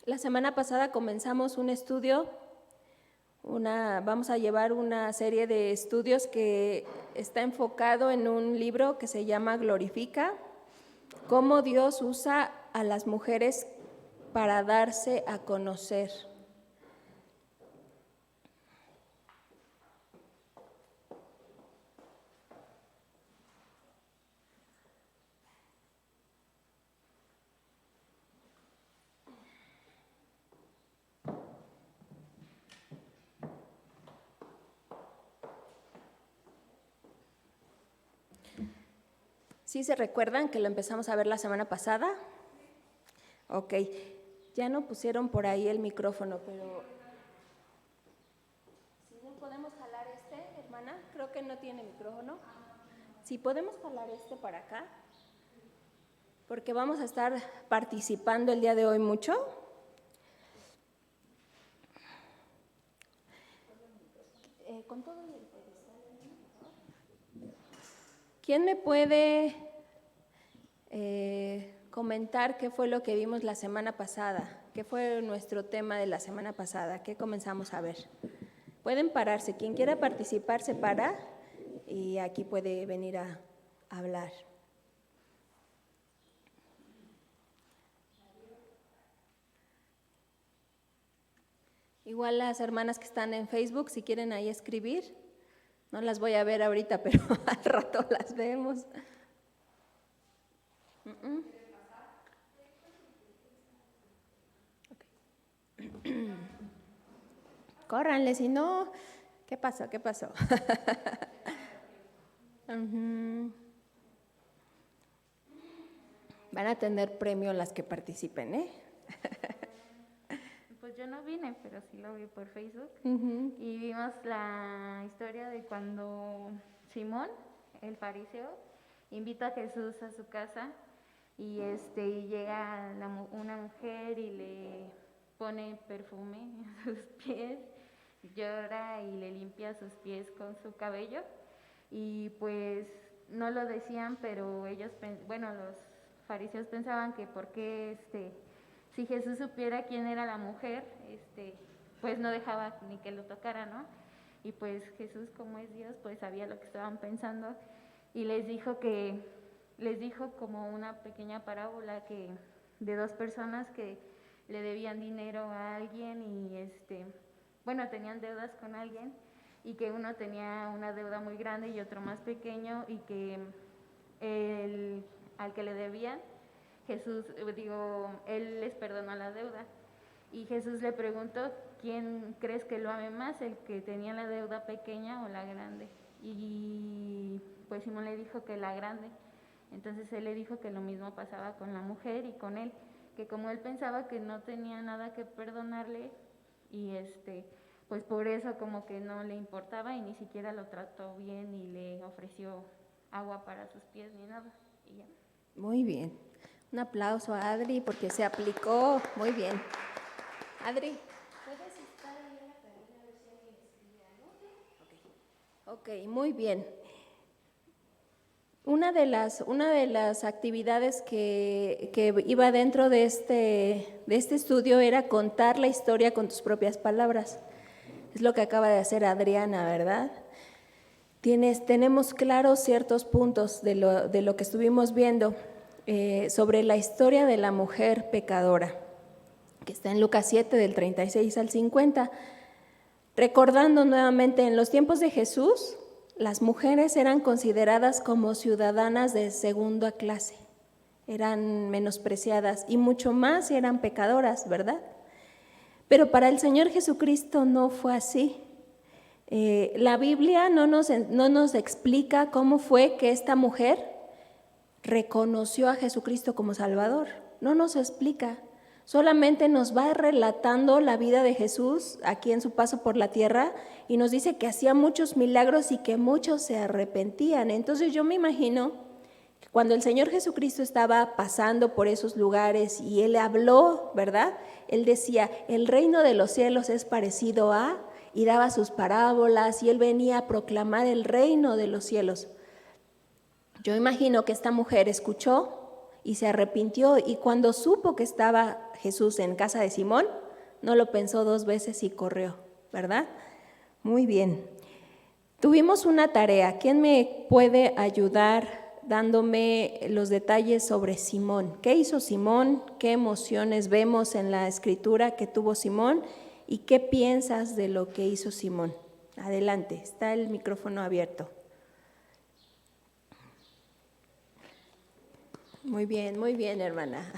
La semana pasada comenzamos un estudio, vamos a llevar una serie de estudios que está enfocado en un libro que se llama Glorifica, cómo Dios usa a las mujeres para darse a conocer. ¿Sí se recuerdan que lo empezamos a ver la semana pasada? Ok, ya no pusieron por ahí el micrófono, pero si no podemos jalar hermana, creo que no tiene micrófono. Si podemos jalar para acá, porque vamos a estar participando el día de hoy mucho. Con todo el ¿quién me puede comentar qué fue lo que vimos la semana pasada? ¿Qué fue nuestro tema de la semana pasada? ¿Qué comenzamos a ver? Pueden pararse. Quien quiera participar se para y aquí puede venir a hablar. Igual las hermanas que están en Facebook, si quieren ahí escribir, no las voy a ver ahorita, pero al rato las vemos. Okay. Córranle, si no, ¿qué pasó? ¿Qué pasó? Van a tener premio las que participen, ¿eh? Pues yo no vine, pero sí lo vi por Facebook. Y vimos la historia de cuando Simón, el fariseo, invita a Jesús a su casa y llega una mujer y le pone perfume en sus pies, llora y le limpia sus pies con su cabello. Y pues no lo decían, pero ellos, los fariseos pensaban que por qué si Jesús supiera quién era la mujer, pues no dejaba ni que lo tocara, ¿no? Y pues Jesús, como es Dios, pues sabía lo que estaban pensando y les dijo como una pequeña parábola de dos personas que le debían dinero a alguien y tenían deudas con alguien y que uno tenía una deuda muy grande y otro más pequeño y que al que le debían, él les perdonó la deuda. Y Jesús le preguntó, ¿quién crees que lo ame más, el que tenía la deuda pequeña o la grande? Y pues Simón le dijo que la grande. Entonces él le dijo que lo mismo pasaba con la mujer y con él, que como él pensaba que no tenía nada que perdonarle y pues por eso como que no le importaba y ni siquiera lo trató bien ni le ofreció agua para sus pies ni nada. Y ya. Muy bien. Un aplauso a Adri porque se aplicó muy bien. Adri, ¿puedes estar ahí en la cabina a ver si alguien escribe algo? Ok, muy bien. Una de las actividades que iba dentro de este estudio era contar la historia con tus propias palabras. Es lo que acaba de hacer Adriana, ¿verdad? Tenemos claros ciertos puntos de lo que estuvimos viendo sobre la historia de la mujer pecadora, que está en Lucas 7, del 36 al 50. Recordando nuevamente, en los tiempos de Jesús, las mujeres eran consideradas como ciudadanas de segunda clase, eran menospreciadas y mucho más si eran pecadoras, ¿verdad? Pero para el Señor Jesucristo no fue así. La Biblia no nos explica cómo fue que esta mujer reconoció a Jesucristo como Salvador, no nos explica. Solamente nos va relatando la vida de Jesús aquí en su paso por la tierra y nos dice que hacía muchos milagros y que muchos se arrepentían. Entonces yo me imagino que cuando el Señor Jesucristo estaba pasando por esos lugares y Él habló, ¿verdad? Él decía, el reino de los cielos es parecido a, y daba sus parábolas y Él venía a proclamar el reino de los cielos. Yo imagino que esta mujer escuchó y se arrepintió, y cuando supo que estaba Jesús en casa de Simón, no lo pensó 2 veces y corrió, ¿verdad? Muy bien. Tuvimos una tarea. ¿Quién me puede ayudar dándome los detalles sobre Simón? ¿Qué hizo Simón? ¿Qué emociones vemos en la escritura que tuvo Simón? ¿Y qué piensas de lo que hizo Simón? Adelante, está el micrófono abierto. Muy bien, hermana.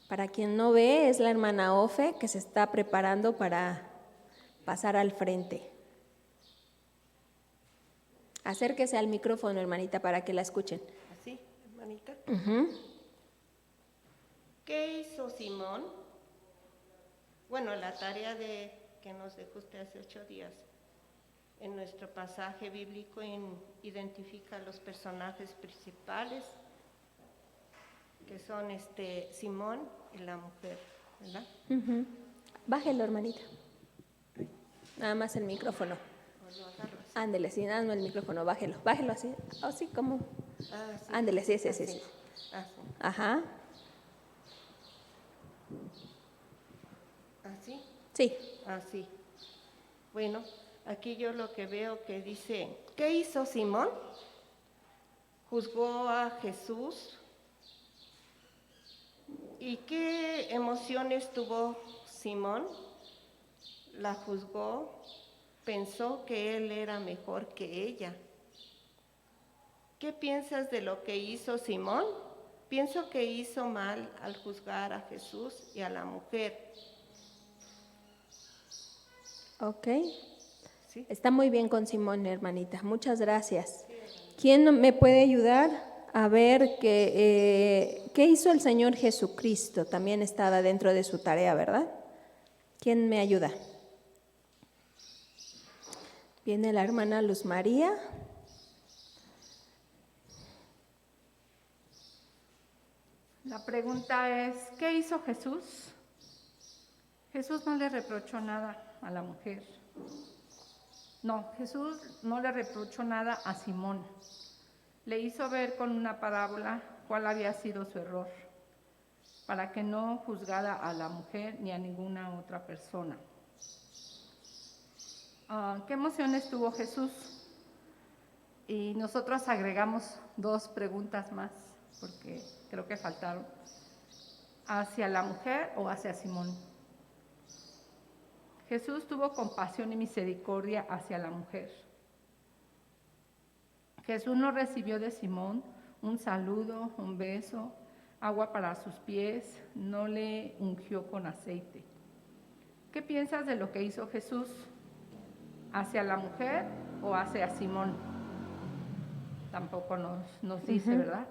Para quien no ve, es la hermana Ofe que se está preparando para pasar al frente. Acérquese al micrófono, hermanita, para que la escuchen. ¿Así, hermanita? Uh-huh. ¿Qué hizo Simón? Bueno, la tarea que nos dejó usted hace 8 días. En nuestro pasaje bíblico identifica a los personajes principales, que son Simón y la mujer, ¿verdad? Uh-huh. Bájelo, hermanita. Nada más el micrófono. O lo agarro así. Ándele, sí, nada más el micrófono, bájelo así. Así como. Ah, sí. Ándele, sí. Así. Ajá. ¿Así? Sí. Así. Bueno, aquí yo lo que veo que dice, ¿qué hizo Simón? Juzgó a Jesús. ¿Y qué emociones tuvo Simón? La juzgó, pensó que él era mejor que ella. ¿Qué piensas de lo que hizo Simón? Pienso que hizo mal al juzgar a Jesús y a la mujer. Ok. ¿Sí? Está muy bien con Simón, hermanita. Muchas gracias. ¿Quién me puede ayudar a ver qué hizo el Señor Jesucristo? También estaba dentro de su tarea, ¿verdad? ¿Quién me ayuda? Viene la hermana Luz María. La pregunta es, ¿qué hizo Jesús? Jesús no le reprochó nada a la mujer. No, Jesús no le reprochó nada a Simón. Le hizo ver con una parábola cuál había sido su error, para que no juzgara a la mujer ni a ninguna otra persona. ¿Qué emociones tuvo Jesús? Y nosotros agregamos 2 preguntas más, porque creo que faltaron. ¿Hacia la mujer o hacia Simón? Jesús tuvo compasión y misericordia hacia la mujer. Jesús no recibió de Simón un saludo, un beso, agua para sus pies, no le ungió con aceite. ¿Qué piensas de lo que hizo Jesús? ¿Hacia la mujer o hacia Simón? Tampoco nos dice, ¿verdad?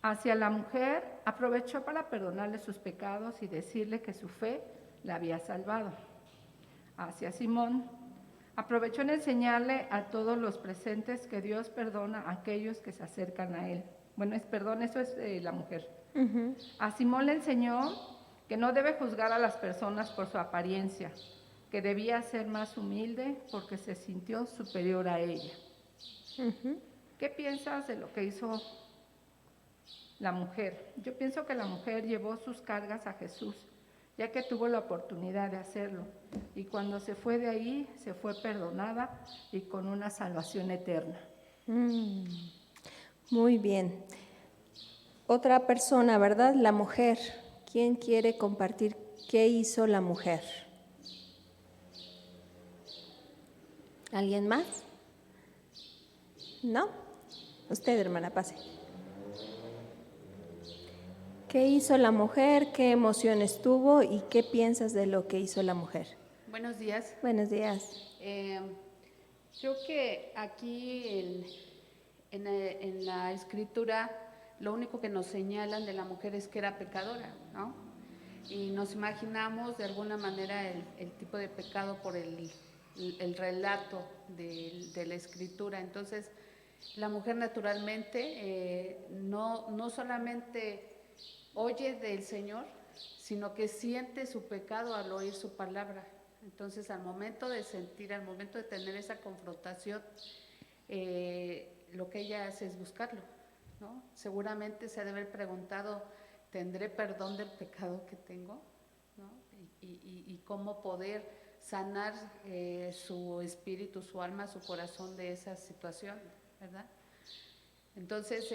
Hacia la mujer aprovechó para perdonarle sus pecados y decirle que su fe la había salvado. Hacia Simón aprovechó en enseñarle a todos los presentes que Dios perdona a aquellos que se acercan a Él. Bueno, eso es la mujer. Uh-huh. A Simón le enseñó que no debe juzgar a las personas por su apariencia, que debía ser más humilde porque se sintió superior a ella. Uh-huh. ¿Qué piensas de lo que hizo la mujer? Yo pienso que la mujer llevó sus cargas a Jesús, ya que tuvo la oportunidad de hacerlo. Y cuando se fue de ahí, se fue perdonada y con una salvación eterna. Muy bien. Otra persona, ¿verdad? La mujer. ¿Quién quiere compartir qué hizo la mujer? ¿Alguien más? ¿No? Usted, hermana, pase. ¿Qué hizo la mujer? ¿Qué emociones tuvo? ¿Y qué piensas de lo que hizo la mujer? Buenos días. Buenos días. Creo que aquí en la escritura lo único que nos señalan de la mujer es que era pecadora, ¿no? Y nos imaginamos de alguna manera el tipo de pecado por el relato de la escritura. Entonces, la mujer naturalmente no solamente oye del Señor, sino que siente su pecado al oír su palabra. Entonces, al momento de tener esa confrontación, lo que ella hace es buscarlo, ¿no? Seguramente se ha de haber preguntado, ¿tendré perdón del pecado que tengo? ¿No? Y cómo poder sanar su espíritu, su alma, su corazón de esa situación, ¿verdad? Entonces,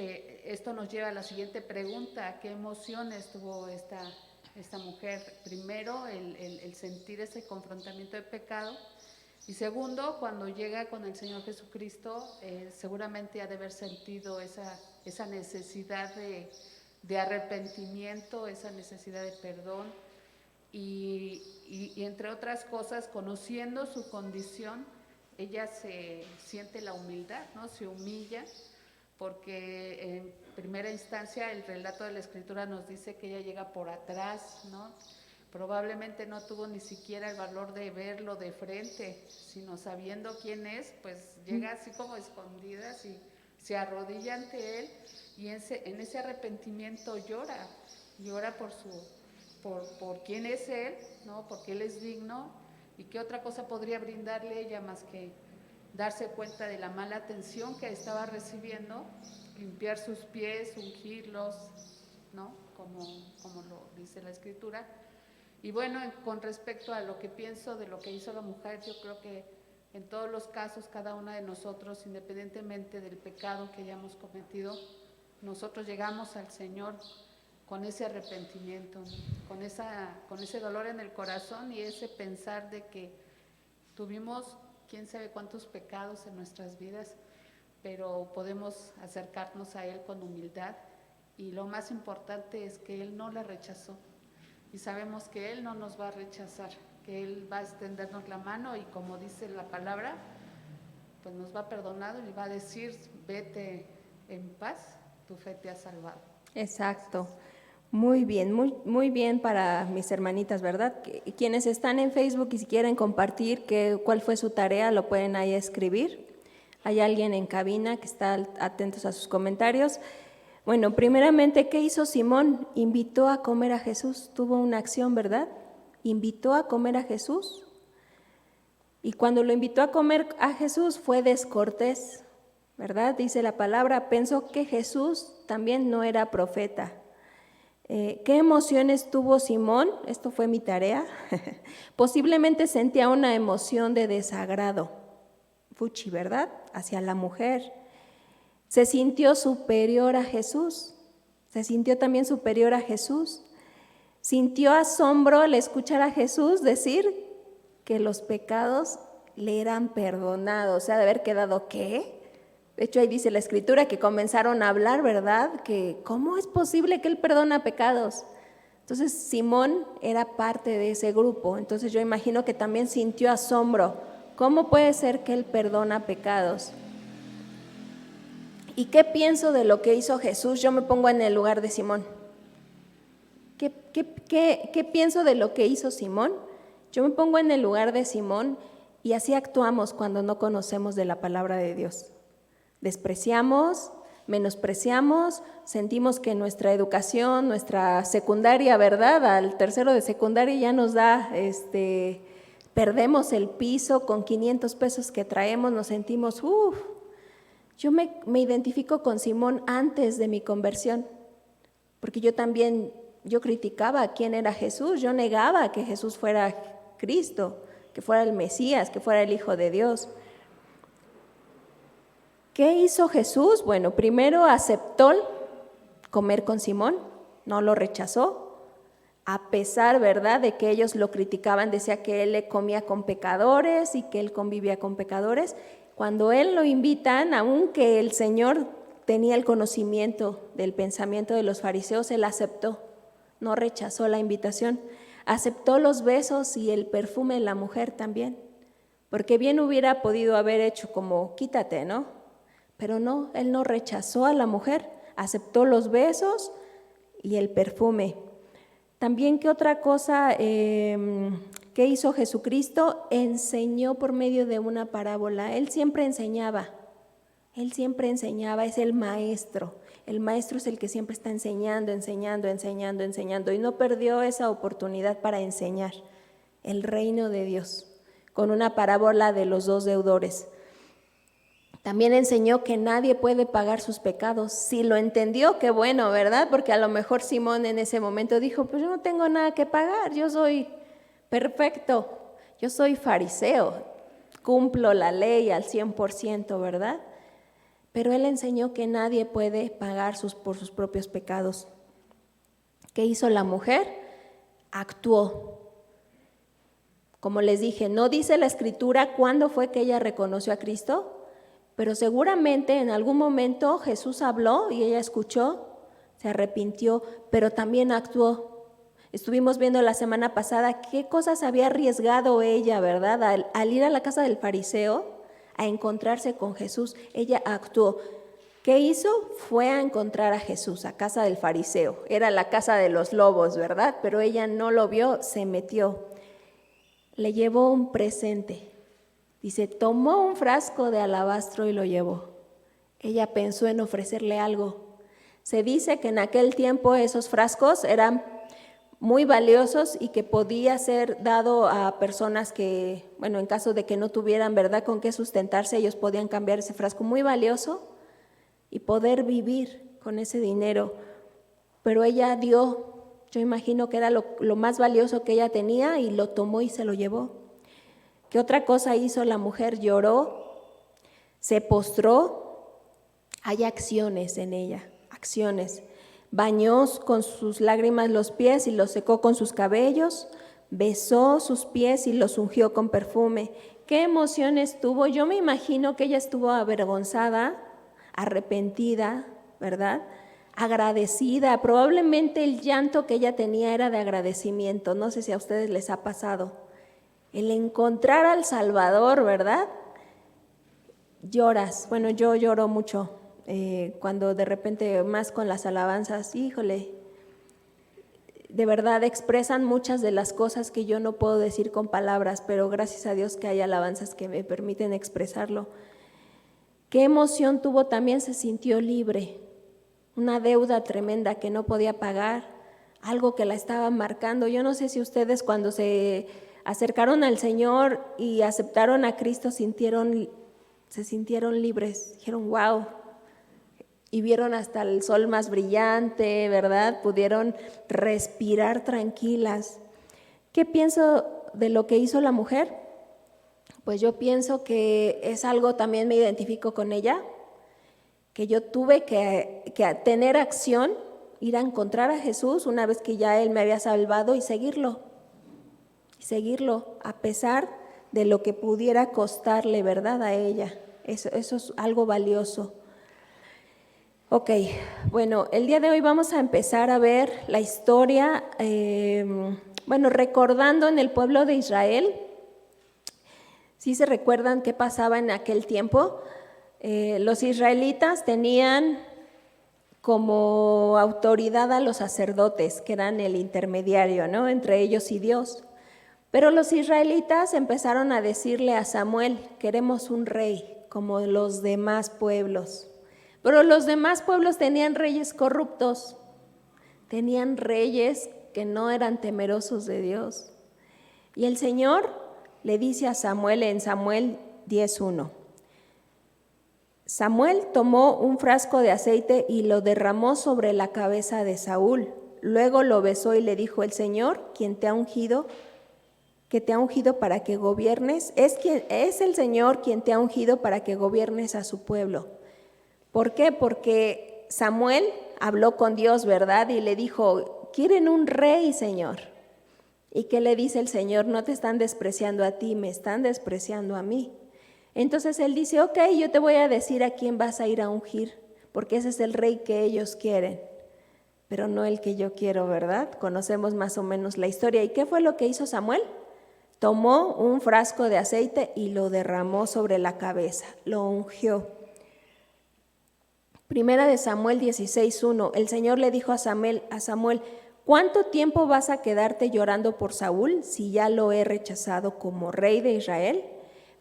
esto nos lleva a la siguiente pregunta: ¿qué emociones tuvo esta mujer? Primero, el sentir ese confrontamiento de pecado, y segundo, cuando llega con el Señor Jesucristo, seguramente ha de haber sentido esa necesidad de arrepentimiento, esa necesidad de perdón, y entre otras cosas, conociendo su condición, ella se siente la humildad, ¿no? Se humilla, porque en primera instancia el relato de la Escritura nos dice que ella llega por atrás, ¿no? Probablemente no tuvo ni siquiera el valor de verlo de frente, sino sabiendo quién es, pues llega así como escondida, y se arrodilla ante él, y en ese arrepentimiento llora por quién es él, ¿no? Porque él es digno, y qué otra cosa podría brindarle ella más que darse cuenta de la mala atención que estaba recibiendo, limpiar sus pies, ungirlos, ¿no? Como lo dice la Escritura. Y bueno, con respecto a lo que pienso de lo que hizo la mujer, yo creo que en todos los casos, cada una de nosotros, independientemente del pecado que hayamos cometido, nosotros llegamos al Señor con ese arrepentimiento, con ese dolor en el corazón y ese pensar de que tuvimos quién sabe cuántos pecados en nuestras vidas, pero podemos acercarnos a Él con humildad, y lo más importante es que Él no la rechazó, y sabemos que Él no nos va a rechazar, que Él va a extendernos la mano, y como dice la palabra, pues nos va a perdonar y va a decir: vete en paz, tu fe te ha salvado. Exacto. Muy bien, muy bien para mis hermanitas, ¿verdad? Quienes están en Facebook y si quieren compartir cuál fue su tarea, lo pueden ahí escribir. Hay alguien en cabina que está atentos a sus comentarios. Bueno, primeramente, ¿qué hizo Simón? Invitó a comer a Jesús, tuvo una acción, ¿verdad? Invitó a comer a Jesús. Y cuando lo invitó a comer a Jesús fue descortés, ¿verdad? Dice la palabra, pensó que Jesús también no era profeta. ¿Qué emociones tuvo Simón? Esto fue mi tarea. Posiblemente sentía una emoción de desagrado, fuchi, ¿verdad? Hacia la mujer. Se sintió superior a Jesús, se sintió también superior a Jesús. Sintió asombro al escuchar a Jesús decir que los pecados le eran perdonados. O sea, de haber quedado, ¿qué? De hecho, ahí dice la Escritura que comenzaron a hablar, ¿verdad? Que ¿cómo es posible que Él perdona pecados? Entonces, Simón era parte de ese grupo. Entonces, yo imagino que también sintió asombro. ¿Cómo puede ser que Él perdona pecados? ¿Y qué pienso de lo que hizo Jesús? Yo me pongo en el lugar de Simón. ¿Qué pienso de lo que hizo Simón? Yo me pongo en el lugar de Simón, y así actuamos cuando no conocemos de la palabra de Dios. Despreciamos, menospreciamos, sentimos que nuestra educación, nuestra secundaria, ¿verdad? Al tercero de secundaria ya nos da, perdemos el piso con 500 pesos que traemos, nos sentimos, Yo me identifico con Simón antes de mi conversión, porque yo criticaba quién era Jesús, yo negaba que Jesús fuera Cristo, que fuera el Mesías, que fuera el Hijo de Dios. ¿Qué hizo Jesús? Bueno, primero aceptó comer con Simón, no lo rechazó, a pesar, ¿verdad?, de que ellos lo criticaban, decía que él le comía con pecadores y que él convivía con pecadores. Cuando él lo invitan, aunque el Señor tenía el conocimiento del pensamiento de los fariseos, él aceptó, no rechazó la invitación, aceptó los besos y el perfume de la mujer también, porque bien hubiera podido haber hecho como quítate, ¿no? Pero no, él no rechazó a la mujer, aceptó los besos y el perfume. También, ¿qué otra cosa que hizo Jesucristo? Enseñó por medio de una parábola. Él siempre enseñaba, es el maestro. El maestro es el que siempre está enseñando, y no perdió esa oportunidad para enseñar el reino de Dios con una parábola de los 2 deudores. También enseñó que nadie puede pagar sus pecados. Si lo entendió, qué bueno, ¿verdad? Porque a lo mejor Simón en ese momento dijo, pues yo no tengo nada que pagar, yo soy perfecto, yo soy fariseo, cumplo la ley al 100%, ¿verdad? Pero él enseñó que nadie puede pagar por sus propios pecados. ¿Qué hizo la mujer? Actuó. Como les dije, no dice la Escritura cuándo fue que ella reconoció a Cristo, pero seguramente en algún momento Jesús habló y ella escuchó, se arrepintió, pero también actuó. Estuvimos viendo la semana pasada qué cosas había arriesgado ella, ¿verdad? Al ir a la casa del fariseo a encontrarse con Jesús, ella actuó. ¿Qué hizo? Fue a encontrar a Jesús, a casa del fariseo. Era la casa de los lobos, ¿verdad? Pero ella no lo vio, se metió. Le llevó un presente. Dice, tomó un frasco de alabastro y lo llevó. Ella pensó en ofrecerle algo. Se dice que en aquel tiempo esos frascos eran muy valiosos y que podía ser dado a personas que, bueno, en caso de que no tuvieran, ¿verdad?, con qué sustentarse, ellos podían cambiar ese frasco muy valioso y poder vivir con ese dinero. Pero ella dio, yo imagino que era lo más valioso que ella tenía y lo tomó y se lo llevó. ¿Qué otra cosa hizo la mujer? Lloró, se postró. Hay acciones en ella, acciones. Bañó con sus lágrimas los pies y los secó con sus cabellos, besó sus pies y los ungió con perfume. ¿Qué emociones tuvo? Yo me imagino que ella estuvo avergonzada, arrepentida, ¿verdad? Agradecida. Probablemente el llanto que ella tenía era de agradecimiento. No sé si a ustedes les ha pasado. El encontrar al Salvador, ¿verdad? Lloras. Bueno, yo lloro mucho cuando de repente más con las alabanzas, híjole, de verdad expresan muchas de las cosas que yo no puedo decir con palabras, pero gracias a Dios que hay alabanzas que me permiten expresarlo. ¿Qué emoción tuvo? También se sintió libre, una deuda tremenda que no podía pagar, algo que la estaba marcando. Yo no sé si ustedes cuando se acercaron al Señor y aceptaron a Cristo se sintieron libres, dijeron wow, y vieron hasta el sol más brillante, ¿verdad? Pudieron respirar tranquilas. ¿Qué pienso de lo que hizo la mujer? Pues yo pienso que es algo, también me identifico con ella, que yo tuve que tener acción, ir a encontrar a Jesús una vez que ya Él me había salvado y seguirlo a pesar de lo que pudiera costarle, ¿verdad?, a ella. Eso es algo valioso. Ok, bueno, el día de hoy vamos a empezar a ver la historia, recordando en el pueblo de Israel. ¿Sí se recuerdan qué pasaba en aquel tiempo? Los israelitas tenían como autoridad a los sacerdotes, que eran el intermediario, ¿no?, entre ellos y Dios. Pero los israelitas empezaron a decirle a Samuel, queremos un rey como los demás pueblos. Pero los demás pueblos tenían reyes corruptos, tenían reyes que no eran temerosos de Dios. Y el Señor le dice a Samuel en Samuel 10:1, Samuel tomó un frasco de aceite y lo derramó sobre la cabeza de Saúl. Luego lo besó y le dijo, el Señor, quien te ha ungido, que te ha ungido para que gobiernes, es el Señor quien te ha ungido para que gobiernes a su pueblo. ¿Por qué? Porque Samuel habló con Dios, ¿verdad? Y le dijo, quieren un rey, Señor. ¿Y qué le dice el Señor? No te están despreciando a ti, me están despreciando a mí. Entonces él dice, ok, yo te voy a decir a quién vas a ir a ungir, porque ese es el rey que ellos quieren, pero no el que yo quiero, ¿verdad? Conocemos más o menos la historia. ¿Y qué fue lo que hizo Samuel? Tomó un frasco de aceite y lo derramó sobre la cabeza, lo ungió. Primera de Samuel 16:1, el Señor le dijo a Samuel, ¿cuánto tiempo vas a quedarte llorando por Saúl si ya lo he rechazado como rey de Israel?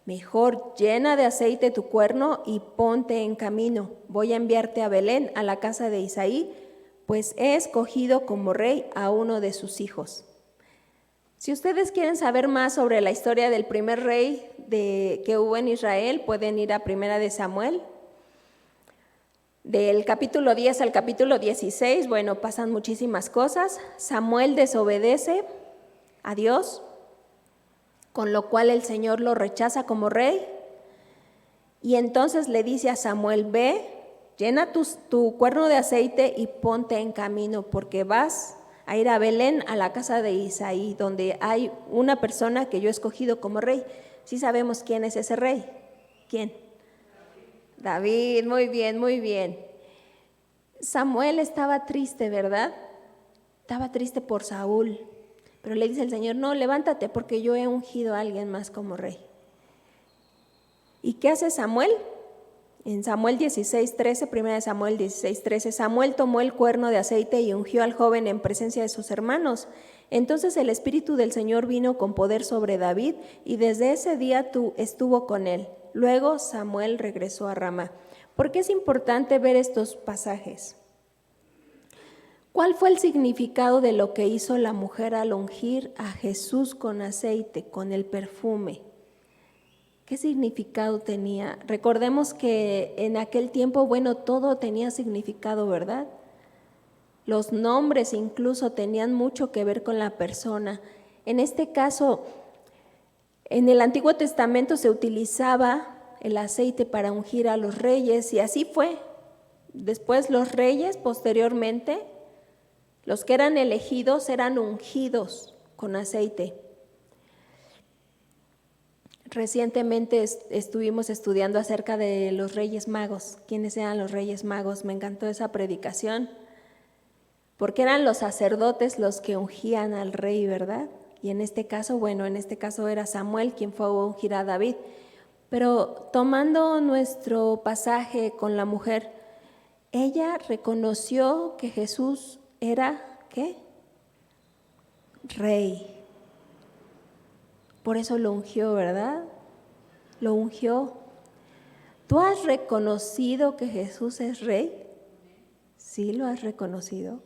Mejor llena de aceite tu cuerno y ponte en camino. Voy a enviarte a Belén, a la casa de Isaí, pues he escogido como rey a uno de sus hijos. Si ustedes quieren saber más sobre la historia del primer rey que hubo en Israel, pueden ir a Primera de Samuel. Del capítulo 10 al capítulo 16, bueno, pasan muchísimas cosas. Samuel desobedece a Dios, con lo cual el Señor lo rechaza como rey. Y entonces le dice a Samuel, ve, llena tu cuerno de aceite y ponte en camino, porque vas a ir a Belén, a la casa de Isaí, donde hay una persona que yo he escogido como rey. Sí sabemos quién es ese rey. ¿Quién? David, muy bien, muy bien. Samuel estaba triste, ¿verdad? Estaba triste por Saúl, pero le dice el Señor, no, levántate porque yo he ungido a alguien más como rey. ¿Y qué hace Samuel? En Samuel 16:13, 1 Samuel 16:13, Samuel tomó el cuerno de aceite y ungió al joven en presencia de sus hermanos. Entonces el Espíritu del Señor vino con poder sobre David y desde ese día estuvo con él. Luego Samuel regresó a Ramá. ¿Por qué es importante ver estos pasajes? ¿Cuál fue el significado de lo que hizo la mujer al ungir a Jesús con aceite, con el perfume? ¿Qué significado tenía? Recordemos que en aquel tiempo, bueno, todo tenía significado, ¿verdad? Los nombres incluso tenían mucho que ver con la persona. En este caso, en el Antiguo Testamento se utilizaba el aceite para ungir a los reyes y así fue. Después los reyes, posteriormente, los que eran elegidos eran ungidos con aceite. Recientemente estuvimos estudiando acerca de los Reyes Magos. ¿Quiénes eran los Reyes Magos? Me encantó esa predicación, porque eran los sacerdotes los que ungían al rey, ¿verdad? Y en este caso, bueno, en este caso era Samuel quien fue a ungir a David. Pero tomando nuestro pasaje con la mujer, ella reconoció que Jesús era, ¿qué? Rey. Por eso lo ungió, ¿verdad? Lo ungió. ¿Tú has reconocido que Jesús es rey? Sí, lo has reconocido.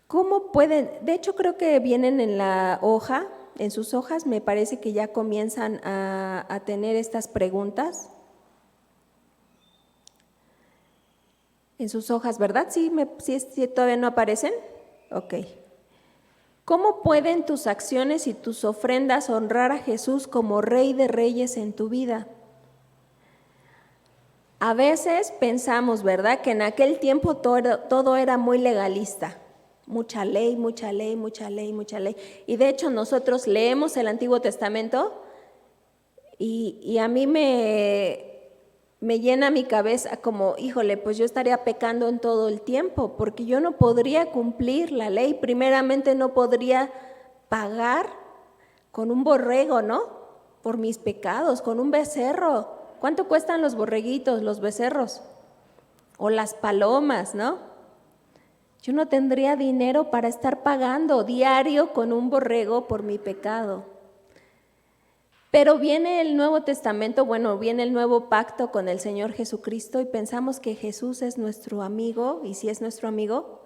¿Cómo pueden? De hecho, creo que vienen en la hoja, en sus hojas, me parece que ya comienzan a tener estas preguntas. En sus hojas, ¿verdad? Sí, todavía no aparecen. Ok. ¿Cómo pueden tus acciones y tus ofrendas honrar a Jesús como Rey de Reyes en tu vida? A veces pensamos, ¿verdad?, que en aquel tiempo todo era muy legalista. Mucha ley, mucha ley, mucha ley, mucha ley. Y de hecho nosotros leemos el Antiguo Testamento y a mí me llena mi cabeza como, híjole, pues yo estaría pecando en todo el tiempo, porque yo no podría cumplir la ley. Primeramente no podría pagar con un borrego, ¿no?, por mis pecados, con un becerro. ¿Cuánto cuestan los borreguitos, los becerros? O las palomas, ¿no? Yo no tendría dinero para estar pagando diario con un borrego por mi pecado. Pero viene el Nuevo Testamento, bueno, viene el nuevo pacto con el Señor Jesucristo y pensamos que Jesús es nuestro amigo, y si es nuestro amigo,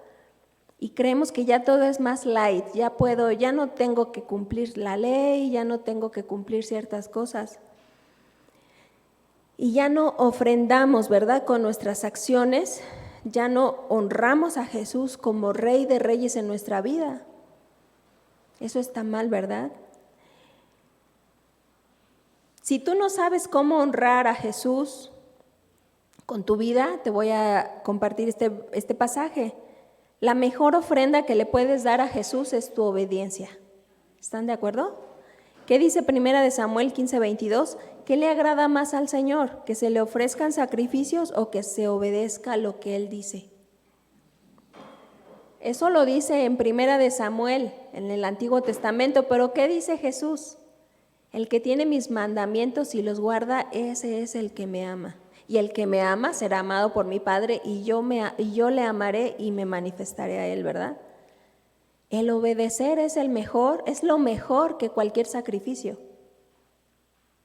y creemos que ya todo es más light, ya no tengo que cumplir la ley, ya no tengo que cumplir ciertas cosas. Y ya no ofrendamos, ¿verdad?, con nuestras acciones, ya no honramos a Jesús como Rey de Reyes en nuestra vida. Eso está mal, ¿verdad? Si tú no sabes cómo honrar a Jesús con tu vida, te voy a compartir este pasaje. La mejor ofrenda que le puedes dar a Jesús es tu obediencia. ¿Están de acuerdo? ¿Qué dice 1 Samuel 15:22? ¿Qué le agrada más al Señor? ¿Que se le ofrezcan sacrificios o que se obedezca lo que Él dice? Eso lo dice en 1 Samuel, en el Antiguo Testamento, pero ¿qué dice Jesús? El que tiene mis mandamientos y los guarda, ese es el que me ama. Y el que me ama será amado por mi Padre y yo le amaré y me manifestaré a Él, ¿verdad? El obedecer es lo mejor que cualquier sacrificio.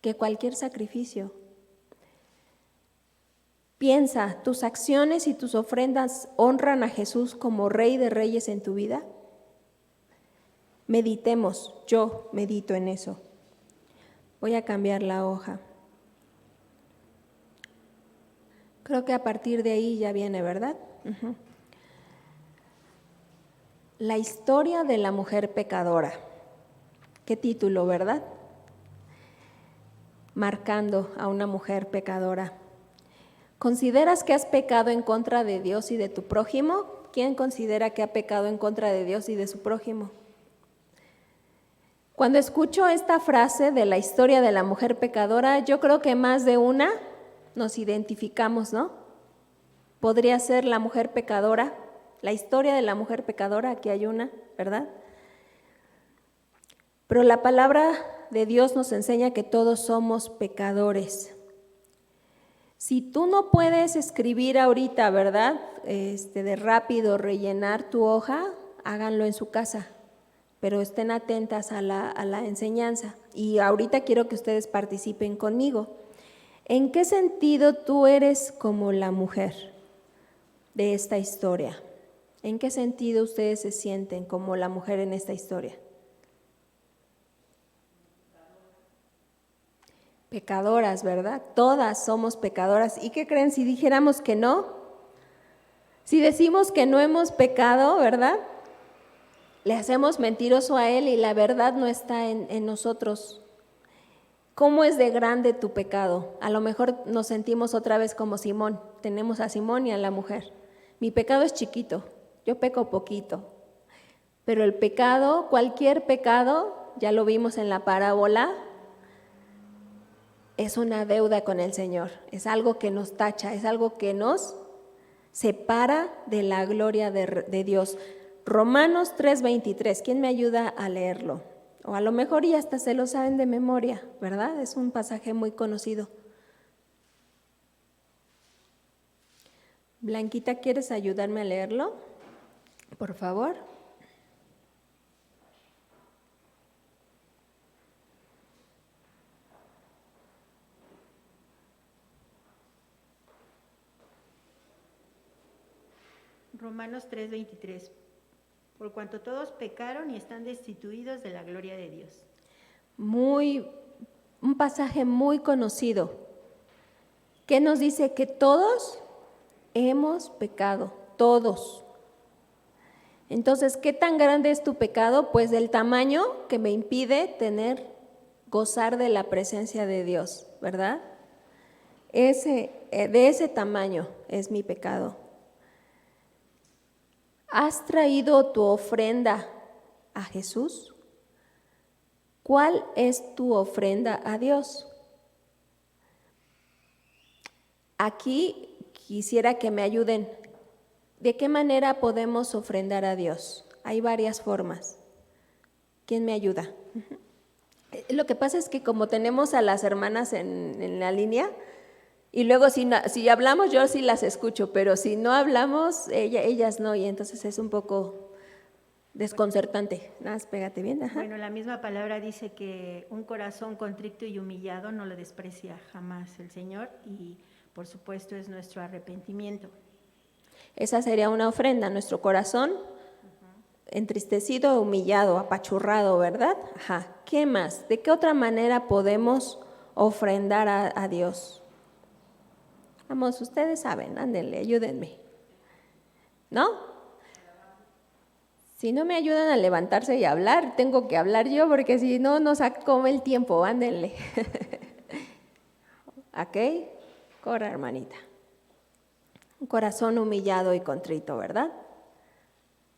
Que cualquier sacrificio. Piensa, ¿tus acciones y tus ofrendas honran a Jesús como Rey de Reyes en tu vida? Meditemos, yo medito en eso. Voy a cambiar la hoja. Creo que a partir de ahí ya viene, ¿verdad? La historia de la mujer pecadora. ¿Qué título, verdad? Marcando a una mujer pecadora. ¿Consideras que has pecado en contra de Dios y de tu prójimo? ¿Quién considera que ha pecado en contra de Dios y de su prójimo? Cuando escucho esta frase de la historia de la mujer pecadora, yo creo que más de una nos identificamos, ¿no? Podría ser la mujer pecadora, la historia de la mujer pecadora, aquí hay una, ¿verdad? Pero la palabra de Dios nos enseña que todos somos pecadores. Si tú no puedes escribir ahorita, ¿verdad? De rápido rellenar tu hoja, háganlo en su casa, pero estén atentas a la enseñanza. Y ahorita quiero que ustedes participen conmigo. ¿En qué sentido tú eres como la mujer de esta historia? ¿En qué sentido ustedes se sienten como la mujer en esta historia? Pecadoras, ¿verdad? Todas somos pecadoras. ¿Y qué creen si dijéramos que no? Si decimos que no hemos pecado, ¿verdad? Le hacemos mentiroso a Él y la verdad no está en nosotros. ¿Cómo es de grande tu pecado? A lo mejor nos sentimos otra vez como Simón. Tenemos a Simón y a la mujer. Mi pecado es chiquito, yo peco poquito. Pero el pecado, cualquier pecado, ya lo vimos en la parábola, es una deuda con el Señor, es algo que nos tacha, es algo que nos separa de la gloria de Dios. Romanos 3:23, ¿quién me ayuda a leerlo? O a lo mejor ya hasta se lo saben de memoria, ¿verdad? Es un pasaje muy conocido. Blanquita, ¿quieres ayudarme a leerlo? Por favor. Romanos 3:23. Por cuanto todos pecaron y están destituidos de la gloria de Dios. Un pasaje muy conocido. ¿Qué nos dice? Que todos hemos pecado, todos. Entonces, ¿qué tan grande es tu pecado? Pues del tamaño que me impide gozar de la presencia de Dios, ¿verdad? De ese tamaño es mi pecado. ¿Has traído tu ofrenda a Jesús? ¿Cuál es tu ofrenda a Dios? Aquí quisiera que me ayuden. ¿De qué manera podemos ofrendar a Dios? Hay varias formas. ¿Quién me ayuda? Lo que pasa es que como tenemos a las hermanas en la línea, y luego si hablamos yo sí las escucho, pero si no hablamos, ellas no, y entonces es un poco desconcertante. Nada más pégate bien. Ajá. Bueno, la misma palabra dice que un corazón contrito y humillado no lo desprecia jamás el Señor, y por supuesto es nuestro arrepentimiento. Esa sería una ofrenda, nuestro corazón entristecido, humillado, apachurrado, ¿verdad? Ajá. ¿Qué más? ¿De qué otra manera podemos ofrendar a Dios? Vamos, ustedes saben, ándenle, ayúdenme. ¿No? Si no me ayudan a levantarse y a hablar, tengo que hablar yo porque si no nos come el tiempo, ándenle. ¿Ok? Corra, hermanita. Un corazón humillado y contrito, ¿verdad?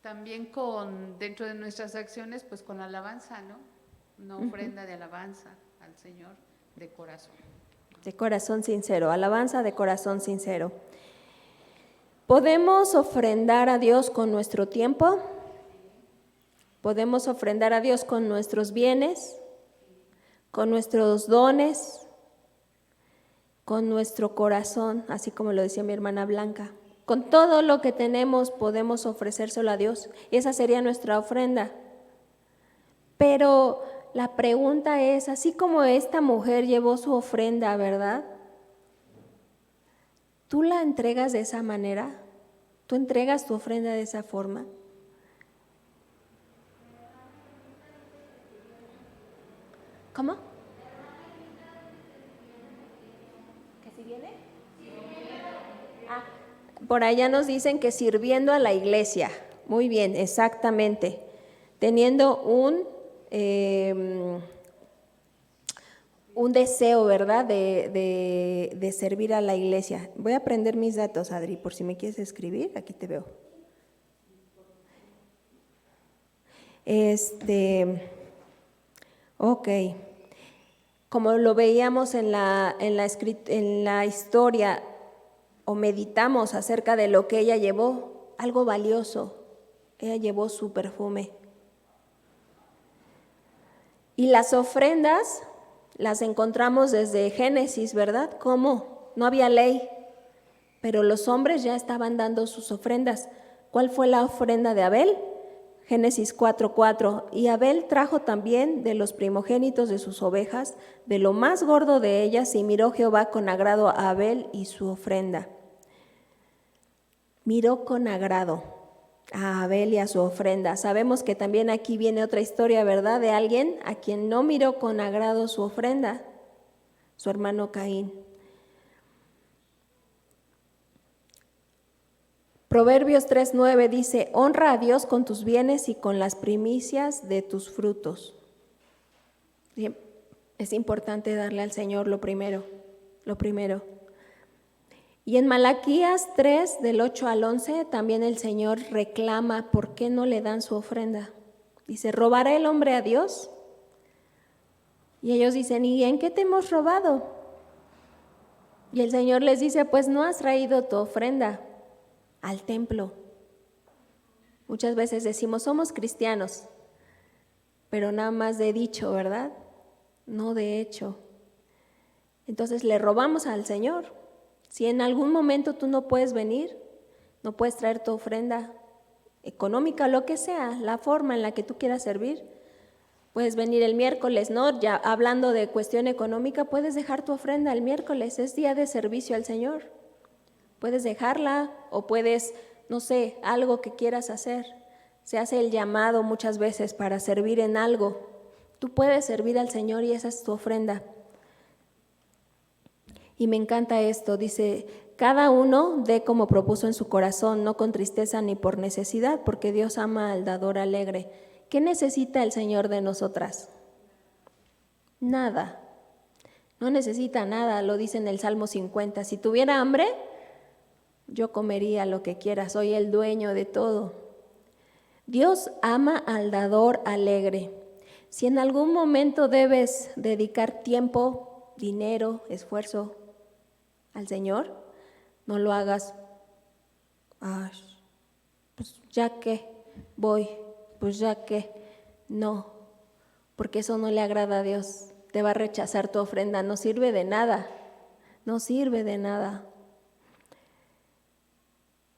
También dentro de nuestras acciones, pues con alabanza, ¿no? Una ofrenda de alabanza al Señor de corazón. De corazón sincero, alabanza de corazón sincero. ¿Podemos ofrendar a Dios con nuestro tiempo? ¿Podemos ofrendar a Dios con nuestros bienes? ¿Con nuestros dones? ¿Con nuestro corazón? Así como lo decía mi hermana Blanca. Con todo lo que tenemos podemos ofrecérselo a Dios. Esa sería nuestra ofrenda. Pero la pregunta es, así como esta mujer llevó su ofrenda, ¿verdad? ¿Tú la entregas de esa manera? ¿Tú entregas tu ofrenda de esa forma? ¿Cómo? ¿Que si viene? Ah, por allá nos dicen que sirviendo a la iglesia. Muy bien, exactamente. Teniendo un deseo, ¿verdad?, de servir a la iglesia. Voy a aprender mis datos, Adri, por si me quieres escribir, aquí te veo. Ok. Como lo veíamos en la historia, o meditamos acerca de lo que ella llevó, algo valioso. Ella llevó su perfume. Y las ofrendas las encontramos desde Génesis, ¿verdad? ¿Cómo? No había ley, pero los hombres ya estaban dando sus ofrendas. ¿Cuál fue la ofrenda de Abel? Génesis 4:4. Y Abel trajo también de los primogénitos de sus ovejas, de lo más gordo de ellas, y miró Jehová con agrado a Abel y su ofrenda. Miró con agrado a Abel y a su ofrenda. Sabemos que también aquí viene otra historia, ¿verdad?, de alguien a quien no miró con agrado su ofrenda, su hermano Caín. Proverbios 3:9 dice: honra a Dios con tus bienes y con las primicias de tus frutos. Bien, es importante darle al Señor lo primero. Y en Malaquías 3, del 8 al 11, también el Señor reclama por qué no le dan su ofrenda. Dice: ¿robará el hombre a Dios? Y ellos dicen: ¿y en qué te hemos robado? Y el Señor les dice: pues no has traído tu ofrenda al templo. Muchas veces decimos: somos cristianos, pero nada más de dicho, ¿verdad? No de hecho. Entonces le robamos al Señor. Si en algún momento tú no puedes venir, no puedes traer tu ofrenda económica, lo que sea, la forma en la que tú quieras servir, puedes venir el miércoles, ¿no? Ya hablando de cuestión económica, puedes dejar tu ofrenda el miércoles, es día de servicio al Señor. Puedes dejarla o puedes, no sé, algo que quieras hacer. Se hace el llamado muchas veces para servir en algo. Tú puedes servir al Señor y esa es tu ofrenda. Y me encanta esto, dice: cada uno dé como propuso en su corazón, no con tristeza ni por necesidad, porque Dios ama al dador alegre. ¿Qué necesita el Señor de nosotras? Nada. No necesita nada, lo dice en el Salmo 50. Si tuviera hambre, yo comería lo que quiera, soy el dueño de todo. Dios ama al dador alegre. Si en algún momento debes dedicar tiempo, dinero, esfuerzo al Señor, no lo hagas: pues ya que voy, pues ya que no, porque eso no le agrada a Dios. Te va a rechazar tu ofrenda, no sirve de nada, no sirve de nada.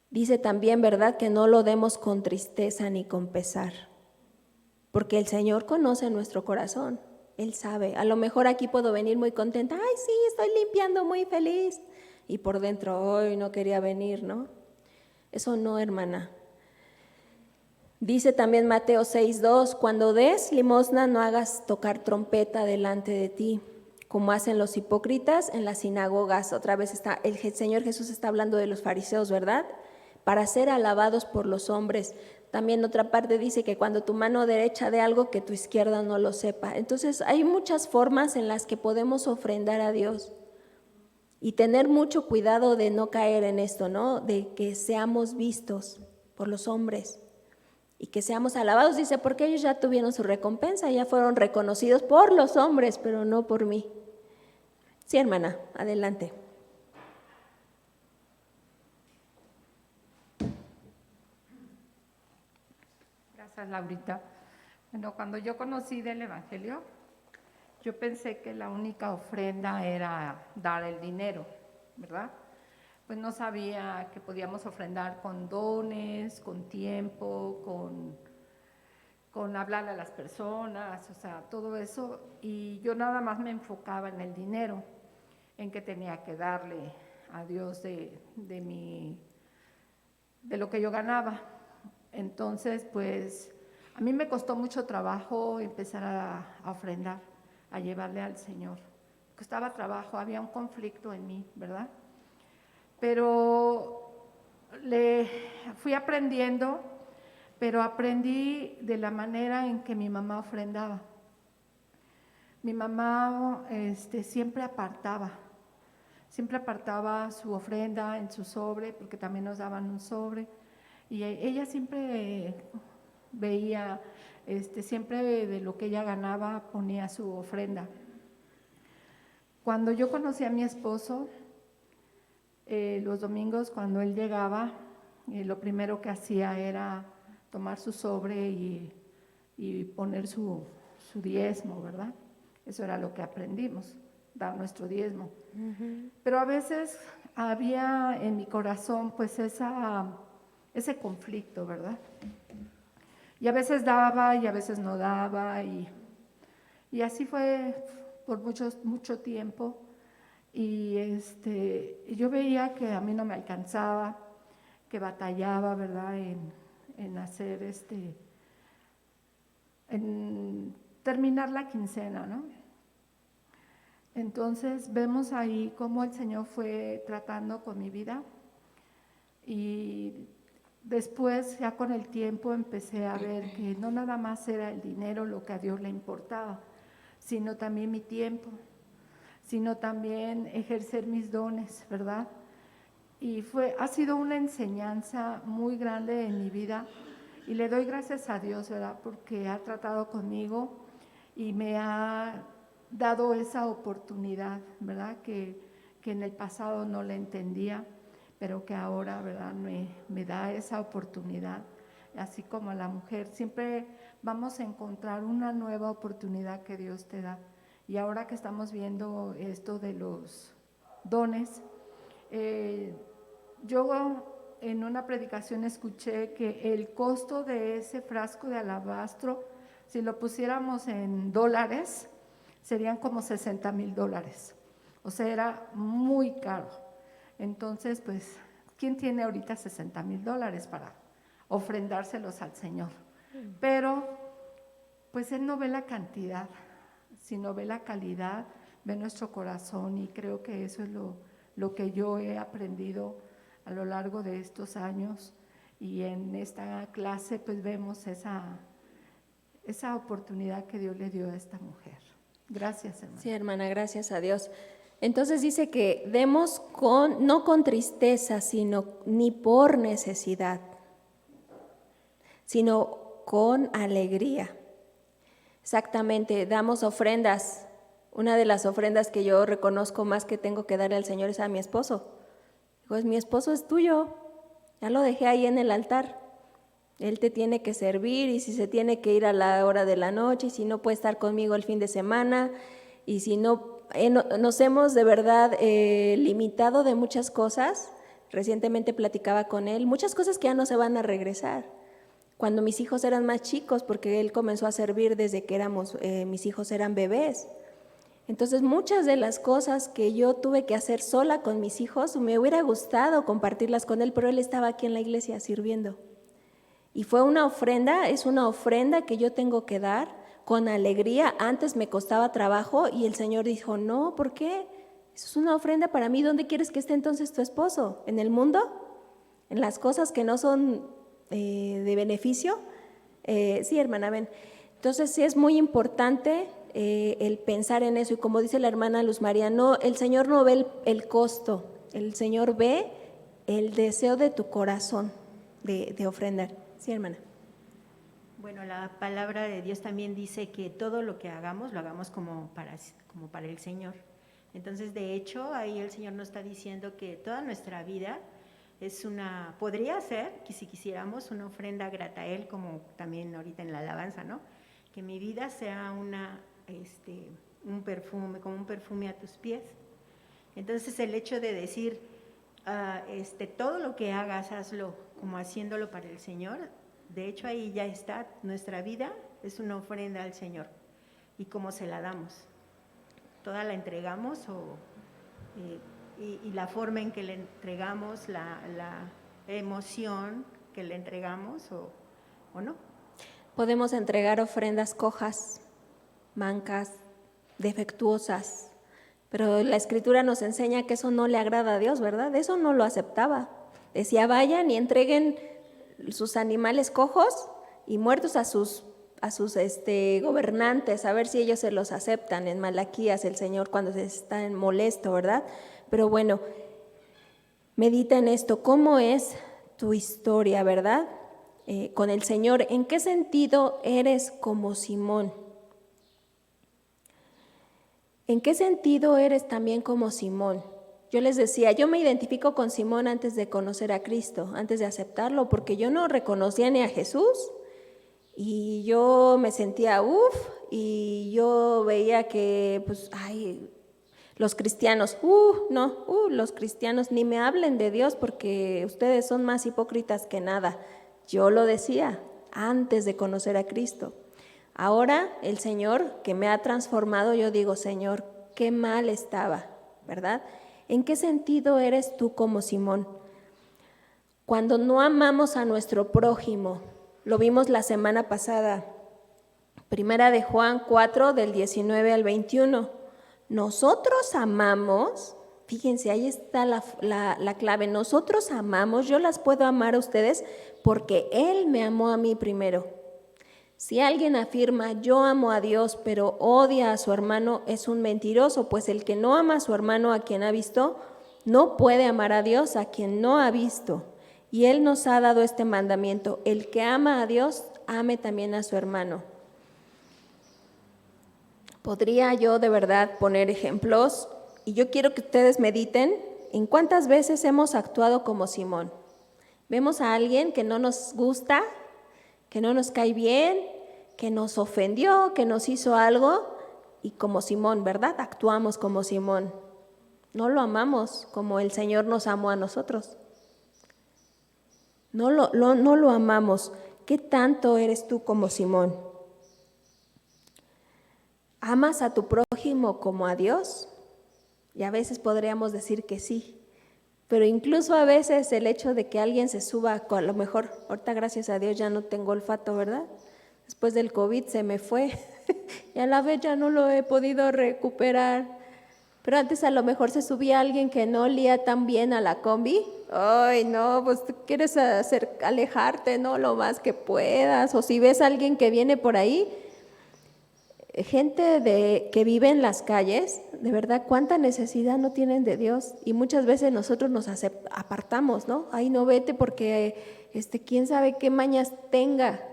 Dice también, ¿verdad?, que no lo demos con tristeza ni con pesar, porque el Señor conoce nuestro corazón, Él sabe. A lo mejor aquí puedo venir muy contenta: ay, sí, estoy limpiando muy feliz, y por dentro: hoy no quería venir, ¿no? Eso no, hermana. Dice también Mateo 6:2: cuando des limosna no hagas tocar trompeta delante de ti, como hacen los hipócritas en las sinagogas. Otra vez el Señor Jesús está hablando de los fariseos, ¿verdad? Para ser alabados por los hombres. También otra parte dice que cuando tu mano derecha dé algo, que tu izquierda no lo sepa. Entonces hay muchas formas en las que podemos ofrendar a Dios y tener mucho cuidado de no caer en esto, ¿no? De que seamos vistos por los hombres y que seamos alabados, dice, porque ellos ya tuvieron su recompensa, ya fueron reconocidos por los hombres, pero no por mí. Sí, hermana, adelante. Gracias, Laurita. Bueno, cuando yo conocí del Evangelio, yo pensé que la única ofrenda era dar el dinero, ¿verdad? Pues no sabía que podíamos ofrendar con dones, con tiempo, con hablarle a las personas, o sea, todo eso. Y yo nada más me enfocaba en el dinero, en que tenía que darle a Dios de lo que yo ganaba. Entonces, pues, a mí me costó mucho trabajo empezar a ofrendar, a llevarle al Señor. Costaba trabajo, había un conflicto en mí, ¿verdad? Pero fui aprendiendo, pero aprendí de la manera en que mi mamá ofrendaba. Mi mamá siempre apartaba su ofrenda en su sobre, porque también nos daban un sobre, y ella siempre veía, siempre de lo que ella ganaba ponía su ofrenda. Cuando yo conocí a mi esposo, los domingos cuando él llegaba, lo primero que hacía era tomar su sobre y poner su diezmo, ¿verdad? Eso era lo que aprendimos, dar nuestro diezmo. Pero a veces había en mi corazón pues ese conflicto, ¿verdad? Y a veces daba y a veces no daba, y así fue por mucho tiempo. Y yo veía que a mí no me alcanzaba, que batallaba, ¿verdad?, en hacer en terminar la quincena, ¿no? Entonces vemos ahí cómo el Señor fue tratando con mi vida, y después ya con el tiempo empecé a ver que no nada más era el dinero lo que a Dios le importaba, sino también mi tiempo, sino también ejercer mis dones, ¿verdad? Y ha sido una enseñanza muy grande en mi vida, y le doy gracias a Dios, ¿verdad?, porque ha tratado conmigo y me ha dado esa oportunidad, ¿verdad?, que en el pasado no la entendía, pero que ahora, ¿verdad?, me da esa oportunidad. Así como a la mujer, siempre vamos a encontrar una nueva oportunidad que Dios te da. Y ahora que estamos viendo esto de los dones, yo en una predicación escuché que el costo de ese frasco de alabastro, si lo pusiéramos en dólares, serían como $60,000. O sea, era muy caro. Entonces, pues, ¿quién tiene ahorita $60,000 para ofrendárselos al Señor? Pero, pues, Él no ve la cantidad, sino ve la calidad, ve nuestro corazón, y creo que eso es lo que yo he aprendido a lo largo de estos años, y en esta clase pues vemos esa oportunidad que Dios le dio a esta mujer. Gracias, hermana. Sí, hermana, gracias a Dios. Entonces dice que demos no con tristeza, ni por necesidad, sino con alegría. Exactamente, damos ofrendas. Una de las ofrendas que yo reconozco más que tengo que darle al Señor es a mi esposo. Pues mi esposo es tuyo, ya lo dejé ahí en el altar. Él te tiene que servir, y si se tiene que ir a la hora de la noche, y si no puede estar conmigo el fin de semana, y si no, nos hemos de verdad limitado de muchas cosas. Recientemente platicaba con él, muchas cosas que ya no se van a regresar. Cuando mis hijos eran más chicos, porque él comenzó a servir desde que mis hijos eran bebés. Entonces, muchas de las cosas que yo tuve que hacer sola con mis hijos, me hubiera gustado compartirlas con él, pero él estaba aquí en la iglesia sirviendo. Y fue una ofrenda, es una ofrenda que yo tengo que dar con alegría. Antes me costaba trabajo, y el Señor dijo, no, ¿por qué? Eso es una ofrenda para mí. ¿Dónde quieres que esté entonces tu esposo? ¿En el mundo? ¿En las cosas que no son de beneficio? Sí, hermana, ven. Entonces, sí es muy importante el pensar en eso, y como dice la hermana Luz María, el Señor no ve el costo, el Señor ve el deseo de tu corazón de ofrendar. Sí, hermana. Bueno, la palabra de Dios también dice que todo lo que hagamos, lo hagamos como para el Señor. Entonces, de hecho, ahí el Señor nos está diciendo que toda nuestra vida podría ser, que si quisiéramos, una ofrenda grata a Él, como también ahorita en la alabanza, ¿no? Que mi vida sea un perfume, como un perfume a tus pies. Entonces, el hecho de decir, todo lo que hagas, hazlo como haciéndolo para el Señor, de hecho ahí ya está, nuestra vida es una ofrenda al Señor. ¿Y cómo se la damos? ¿Toda la entregamos o y la forma en que le entregamos, la emoción que le entregamos o no. Podemos entregar ofrendas cojas, mancas, defectuosas, pero la Escritura nos enseña que eso no le agrada a Dios, ¿verdad? Eso no lo aceptaba. Decía, vayan y entreguen sus animales cojos y muertos a sus gobernantes, a ver si ellos se los aceptan. En Malaquías el Señor cuando se está molesto, ¿verdad? Pero bueno, medita en esto, ¿cómo es tu historia, verdad? Con el Señor, ¿en qué sentido eres como Simón? ¿En qué sentido eres también como Simón? Yo les decía, yo me identifico con Simón antes de conocer a Cristo, antes de aceptarlo, porque yo no reconocía ni a Jesús y yo me sentía y yo veía que, pues, ay, los cristianos, los cristianos ni me hablen de Dios porque ustedes son más hipócritas que nada. Yo lo decía antes de conocer a Cristo. Ahora el Señor que me ha transformado, yo digo, Señor, qué mal estaba, ¿verdad? ¿En qué sentido eres tú como Simón? Cuando no amamos a nuestro prójimo, lo vimos la semana pasada, Primera de Juan 4, del 19 al 21. Nosotros amamos, fíjense, ahí está la clave, nosotros amamos, yo las puedo amar a ustedes porque Él me amó a mí primero. Si alguien afirma, yo amo a Dios, pero odia a su hermano, es un mentiroso, pues el que no ama a su hermano a quien ha visto, no puede amar a Dios a quien no ha visto. Y Él nos ha dado este mandamiento, el que ama a Dios, ame también a su hermano. Podría yo de verdad poner ejemplos, y yo quiero que ustedes mediten en cuántas veces hemos actuado como Simón. Vemos a alguien que no nos gusta, que no nos cae bien, que nos ofendió, que nos hizo algo, y como Simón, ¿verdad? Actuamos como Simón. No lo amamos como el Señor nos amó a nosotros. No lo amamos. ¿Qué tanto eres tú como Simón? ¿Amas a tu prójimo como a Dios? Y a veces podríamos decir que sí. Pero incluso a veces el hecho de que alguien se suba, a lo mejor, ahorita gracias a Dios ya no tengo olfato, ¿verdad? Después del COVID se me fue y a la vez ya no lo he podido recuperar. Pero antes a lo mejor se subía alguien que no olía tan bien a la combi. Ay, no, pues tú quieres alejarte, ¿no? Lo más que puedas. O si ves a alguien que viene por ahí, gente que vive en las calles, de verdad, cuánta necesidad no tienen de Dios. Y muchas veces nosotros nos apartamos, ¿no? Ay, no vete porque quién sabe qué mañas tenga.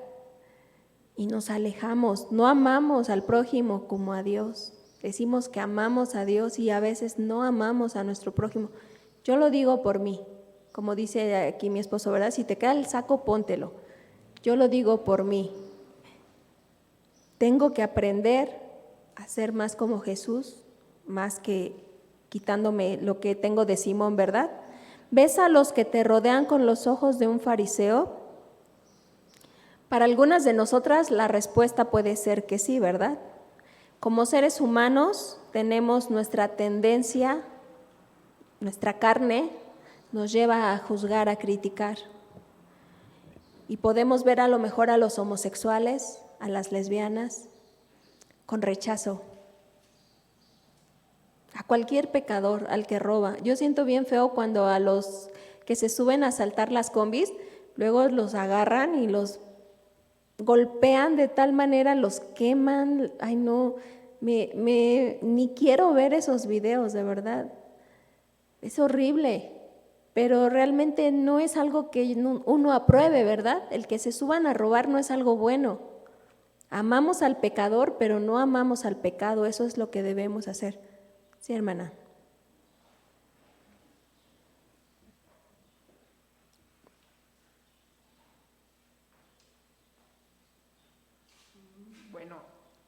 Y nos alejamos, no amamos al prójimo como a Dios. Decimos que amamos a Dios y a veces no amamos a nuestro prójimo. Yo lo digo por mí, como dice aquí mi esposo, ¿verdad? Si te queda el saco, póntelo. Yo lo digo por mí. Tengo que aprender a ser más como Jesús, más que quitándome lo que tengo de Simón, ¿verdad? ¿Ves a los que te rodean con los ojos de un fariseo? Para algunas de nosotras la respuesta puede ser que sí, ¿verdad? Como seres humanos tenemos nuestra tendencia, nuestra carne nos lleva a juzgar, a criticar. Y podemos ver a lo mejor a los homosexuales, a las lesbianas, con rechazo. A cualquier pecador, al que roba. Yo siento bien feo cuando a los que se suben a asaltar las combis, luego los agarran y los golpean de tal manera, los queman. Ay, no, ni quiero ver esos videos, de verdad. Es horrible, pero realmente no es algo que uno apruebe, ¿verdad? El que se suban a robar no es algo bueno. Amamos al pecador, pero no amamos al pecado. Eso es lo que debemos hacer. Sí, hermana. Bueno,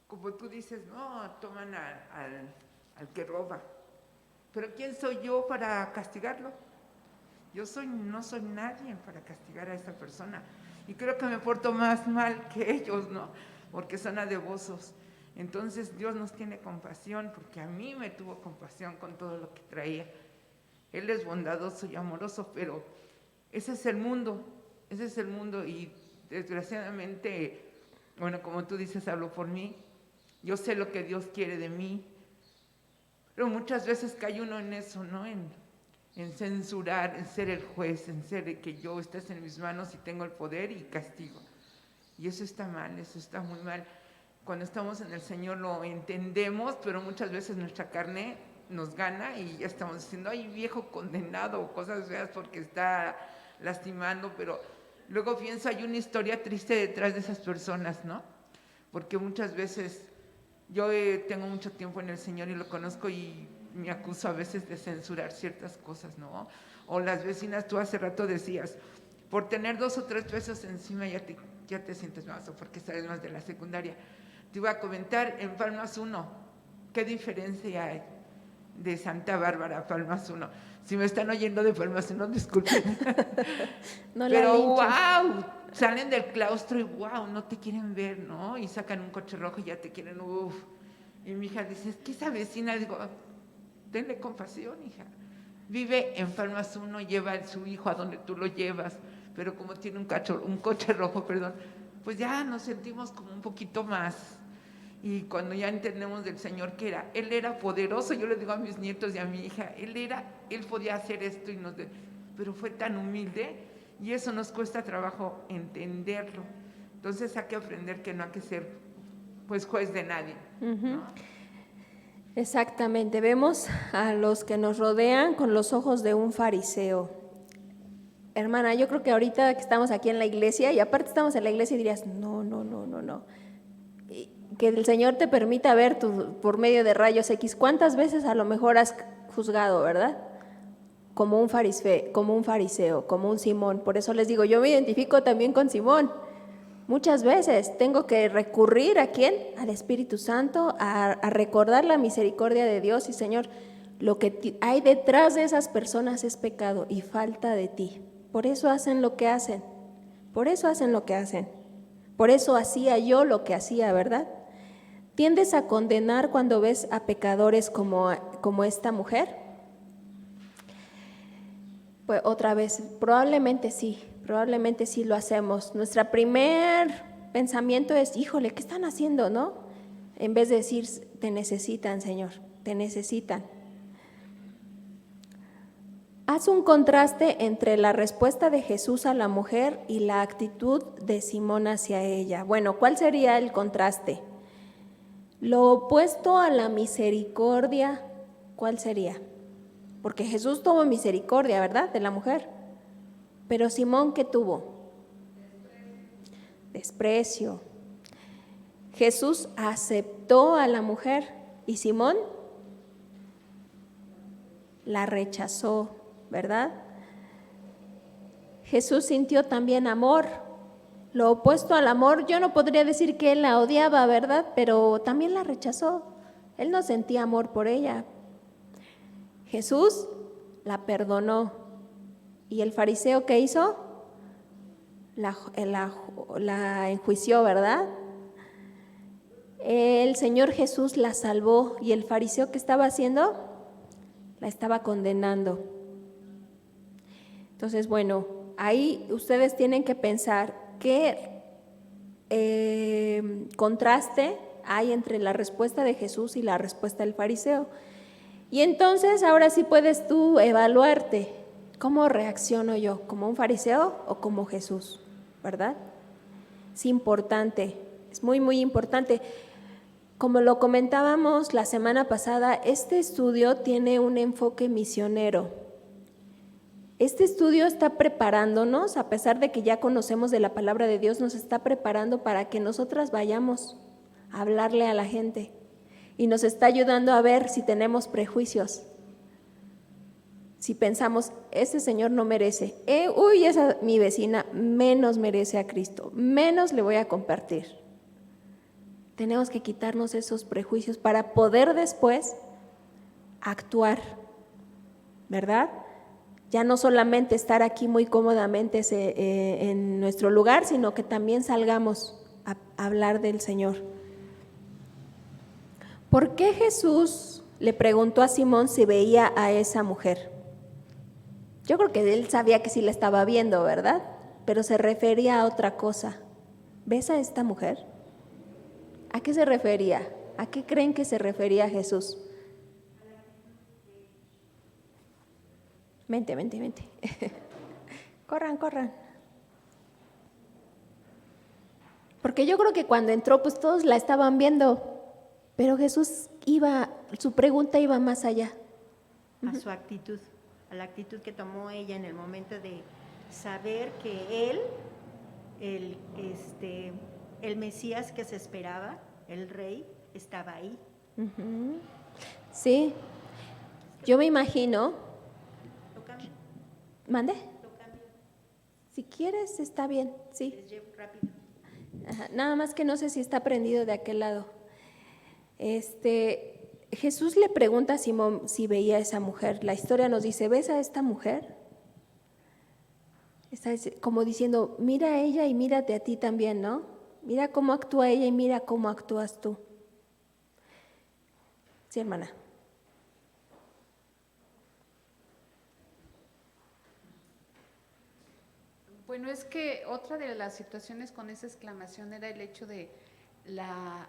como tú dices, no, toman al que roba. Pero ¿quién soy yo para castigarlo? No soy nadie para castigar a esa persona. Y creo que me porto más mal que ellos, ¿no? Porque son adevosos. Entonces Dios nos tiene compasión, porque a mí me tuvo compasión con todo lo que traía. Él es bondadoso y amoroso, pero ese es el mundo y desgraciadamente, bueno, como tú dices, hablo por mí, yo sé lo que Dios quiere de mí, pero muchas veces cae uno en eso, ¿no? En censurar, en ser el juez, en ser que yo estés en mis manos y tengo el poder y castigo. Y eso está mal, eso está muy mal. Cuando estamos en el Señor lo entendemos, pero muchas veces nuestra carne nos gana y ya estamos diciendo, ay, viejo condenado, o cosas feas porque está lastimando, pero luego pienso, hay una historia triste detrás de esas personas, ¿no? Porque muchas veces, yo tengo mucho tiempo en el Señor y lo conozco y me acuso a veces de censurar ciertas cosas, ¿no? O las vecinas, tú hace rato decías, por tener 2 o 3 pesos encima ya te sientes más, o porque sabes más de la secundaria. Te iba a comentar, en Palmas 1, ¿qué diferencia hay de Santa Bárbara a Palmas 1? Si me están oyendo de Palmas 1, disculpen. No la Pero linches. wow, salen del claustro y wow, no te quieren ver, ¿no? Y sacan un coche rojo y ya te quieren, uff. Y mi hija dice, es que esa vecina, digo, tenle compasión, hija. Vive en Palmas 1, lleva a su hijo a donde tú lo llevas, pero como tiene un coche rojo, pues ya nos sentimos como un poquito más. Y cuando ya entendemos del Señor que Él era poderoso, yo le digo a mis nietos y a mi hija, Él podía hacer esto, pero fue tan humilde y eso nos cuesta trabajo entenderlo. Entonces hay que aprender que no hay que ser pues juez de nadie, ¿no? Exactamente, vemos a los que nos rodean con los ojos de un fariseo. Hermana, yo creo que ahorita que estamos aquí en la iglesia, y aparte estamos en la iglesia y dirías, no. Que el Señor te permita ver por medio de rayos X, ¿cuántas veces a lo mejor has juzgado, verdad? Como un fariseo, como un Simón. Por eso les digo, yo me identifico también con Simón. Muchas veces tengo que recurrir ¿a quién? Al Espíritu Santo, a recordar la misericordia de Dios y Señor, lo que hay detrás de esas personas es pecado y falta de ti. Por eso hacen lo que hacen. Por eso hacía yo lo que hacía, ¿verdad? ¿Tiendes a condenar cuando ves a pecadores como esta mujer? Pues otra vez, probablemente sí lo hacemos. Nuestro primer pensamiento es, híjole, ¿qué están haciendo, no? En vez de decir, te necesitan, Señor, te necesitan. Haz un contraste entre la respuesta de Jesús a la mujer y la actitud de Simón hacia ella. Bueno, ¿cuál sería el contraste? Lo opuesto a la misericordia, ¿cuál sería? Porque Jesús tuvo misericordia, ¿verdad?, de la mujer. Pero Simón, ¿qué tuvo? Desprecio. Jesús aceptó a la mujer y Simón la rechazó, ¿verdad? Jesús sintió también amor. Lo opuesto al amor, yo no podría decir que él la odiaba, ¿verdad? Pero también la rechazó. Él no sentía amor por ella. Jesús la perdonó. ¿Y el fariseo qué hizo? La enjuició, ¿verdad? El Señor Jesús la salvó. ¿Y el fariseo qué estaba haciendo? La estaba condenando. Entonces, bueno, ahí ustedes tienen que pensar qué contraste hay entre la respuesta de Jesús y la respuesta del fariseo. Y entonces ahora sí puedes tú evaluarte, ¿cómo reacciono yo? ¿Como un fariseo o como Jesús? ¿Verdad? Es importante, es muy, muy importante. Como lo comentábamos la semana pasada, este estudio tiene un enfoque misionero. Este estudio está preparándonos, a pesar de que ya conocemos de la palabra de Dios, nos está preparando para que nosotras vayamos a hablarle a la gente y nos está ayudando a ver si tenemos prejuicios, si pensamos, ese señor no merece, esa mi vecina menos merece a Cristo, menos le voy a compartir. Tenemos que quitarnos esos prejuicios para poder después actuar, ¿verdad? Ya no solamente estar aquí muy cómodamente en nuestro lugar, sino que también salgamos a hablar del Señor. ¿Por qué Jesús le preguntó a Simón si veía a esa mujer? Yo creo que él sabía que sí la estaba viendo, ¿verdad? Pero se refería a otra cosa. ¿Ves a esta mujer? ¿A qué se refería? ¿A qué creen que se refería Jesús? Vente. Corran. Porque yo creo que cuando entró, pues todos la estaban viendo, pero Jesús su pregunta iba más allá. A su actitud, a la actitud que tomó ella en el momento de saber que él, el Mesías que se esperaba, el rey, estaba ahí. Ujú. Sí, yo me imagino. Lo cambio, ¿Mande? lo cambio, Si quieres, está bien, sí. les llevo rápido. Ajá, nada más que no sé si está prendido de aquel lado. Jesús le pregunta a Simón si veía a esa mujer. La historia nos dice, ¿ves a esta mujer? Está como diciendo, mira a ella y mírate a ti también, ¿no? Mira cómo actúa ella y mira cómo actúas tú. Sí, hermana. Bueno, es que otra de las situaciones con esa exclamación era el hecho de la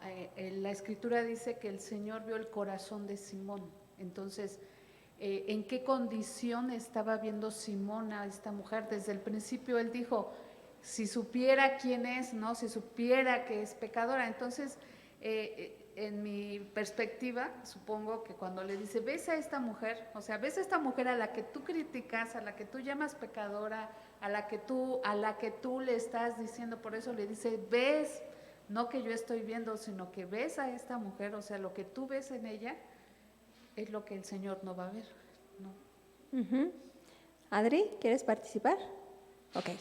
escritura dice que el Señor vio el corazón de Simón. Entonces, ¿en qué condición estaba viendo Simón a esta mujer? Desde el principio él dijo, si supiera quién es, ¿no? Si supiera que es pecadora. Entonces, en mi perspectiva, supongo que cuando le dice, ves a esta mujer, o sea, ves a esta mujer a la que tú criticas, a la que tú llamas pecadora, a la que tú le estás diciendo, por eso le dice, ves, no que yo estoy viendo, sino que ves a esta mujer, o sea, lo que tú ves en ella es lo que el Señor no va a ver, ¿no? Uh-huh. Adri, ¿quieres participar? Ok.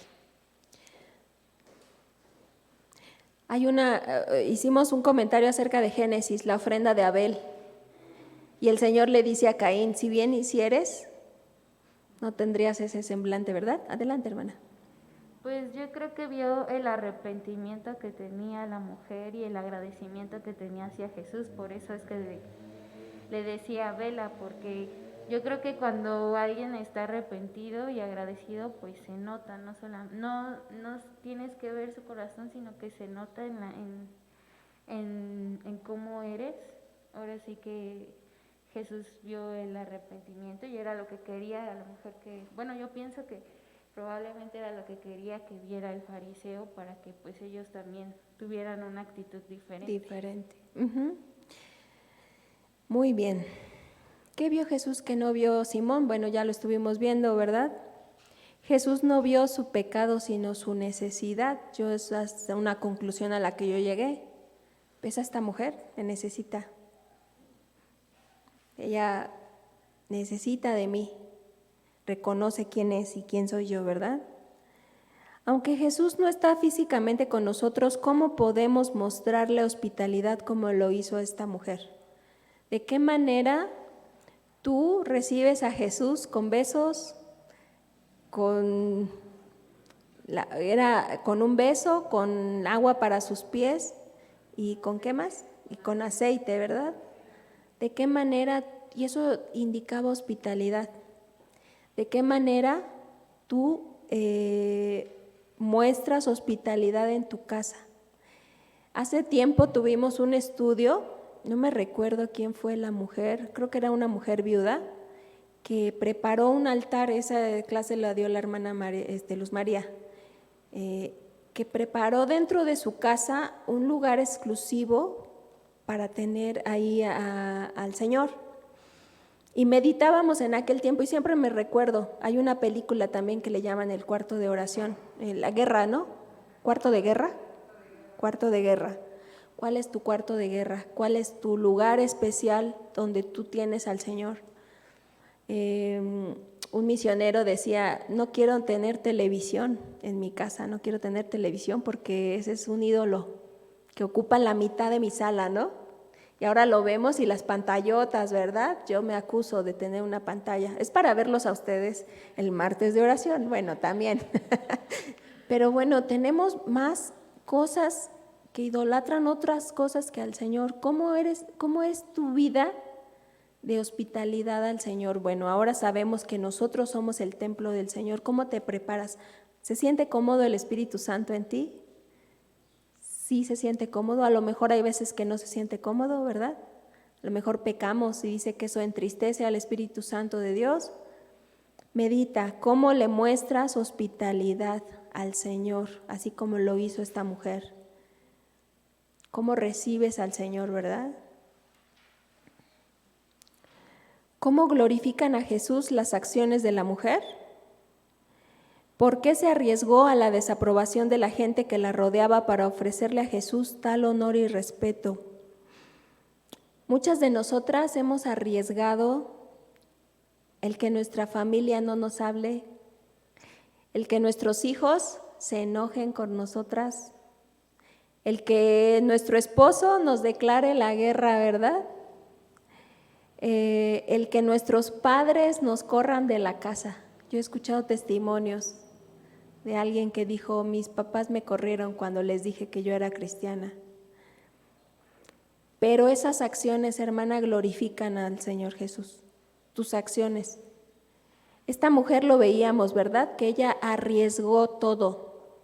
Hicimos un comentario acerca de Génesis, la ofrenda de Abel. Y el Señor le dice a Caín, si bien hicieres, no tendrías ese semblante, ¿verdad? Adelante, hermana. Pues yo creo que vio el arrepentimiento que tenía la mujer y el agradecimiento que tenía hacia Jesús, por eso es que le decía vela, porque yo creo que cuando alguien está arrepentido y agradecido, pues se nota, no tienes que ver su corazón, sino que se nota en cómo eres. Ahora sí que Jesús vio el arrepentimiento y era lo que quería a la mujer bueno, yo pienso que probablemente era lo que quería que viera el fariseo para que pues ellos también tuvieran una actitud diferente. Uh-huh. Muy bien. ¿Qué vio Jesús que no vio Simón? Bueno, ya lo estuvimos viendo, ¿verdad? Jesús no vio su pecado, sino su necesidad. Es hasta una conclusión a la que yo llegué. ¿Ves a esta mujer? Me necesita. Ella necesita de mí. Reconoce quién es y quién soy yo, ¿verdad? Aunque Jesús no está físicamente con nosotros, ¿cómo podemos mostrarle hospitalidad como lo hizo esta mujer? ¿De qué manera tú recibes a Jesús con besos, con un beso, con agua para sus pies y con qué más? Y con aceite, ¿verdad? ¿De qué manera? Y eso indicaba hospitalidad. ¿De qué manera tú muestras hospitalidad en tu casa? Hace tiempo tuvimos un estudio, no me recuerdo quién fue la mujer, creo que era una mujer viuda, que preparó un altar, esa clase la dio la hermana Luz María, que preparó dentro de su casa un lugar exclusivo para tener ahí al Señor. Y meditábamos en aquel tiempo y siempre me recuerdo, hay una película también que le llaman El cuarto de oración, la guerra, ¿no? ¿Cuarto de guerra? Cuarto de guerra. ¿Cuál es tu cuarto de guerra? ¿Cuál es tu lugar especial donde tú tienes al Señor? Un misionero decía, no quiero tener televisión en mi casa, no quiero tener televisión porque ese es un ídolo que ocupa la mitad de mi sala, ¿no? Y ahora lo vemos y las pantallotas, ¿verdad? Yo me acuso de tener una pantalla. Es para verlos a ustedes el martes de oración, bueno, también. Pero bueno, tenemos más cosas que idolatran otras cosas que al Señor. ¿Cómo es tu vida de hospitalidad al Señor. Bueno, ahora sabemos que nosotros somos el templo del Señor. ¿Cómo te preparas? ¿Se siente cómodo el Espíritu Santo en ti? Sí se siente cómodo. A lo mejor hay veces que no se siente cómodo, ¿verdad? A lo mejor pecamos y dice que eso entristece al Espíritu Santo de Dios. Medita, ¿cómo le muestras hospitalidad al Señor, así como lo hizo esta mujer? ¿Cómo recibes al Señor, verdad? ¿Cómo glorifican a Jesús las acciones de la mujer? ¿Por qué se arriesgó a la desaprobación de la gente que la rodeaba para ofrecerle a Jesús tal honor y respeto? Muchas de nosotras hemos arriesgado el que nuestra familia no nos hable, el que nuestros hijos se enojen con nosotras, el que nuestro esposo nos declare la guerra, ¿verdad? El que nuestros padres nos corran de la casa. Yo he escuchado testimonios de alguien que dijo, mis papás me corrieron cuando les dije que yo era cristiana. Pero esas acciones, hermana, glorifican al Señor Jesús, tus acciones. Esta mujer lo veíamos, ¿verdad? Que ella arriesgó todo,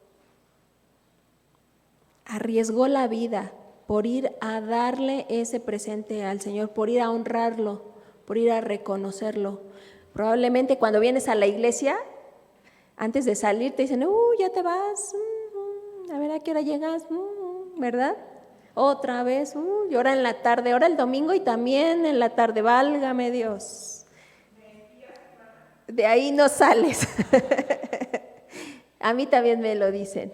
arriesgó la vida por ir a darle ese presente al Señor, por ir a honrarlo, por ir a reconocerlo. Probablemente cuando vienes a la iglesia, antes de salir te dicen, ya te vas, a ver a qué hora llegas, ¿verdad? Otra vez, y ahora en la tarde, ahora el domingo y también en la tarde, válgame Dios. De ahí no sales. A mí también me lo dicen.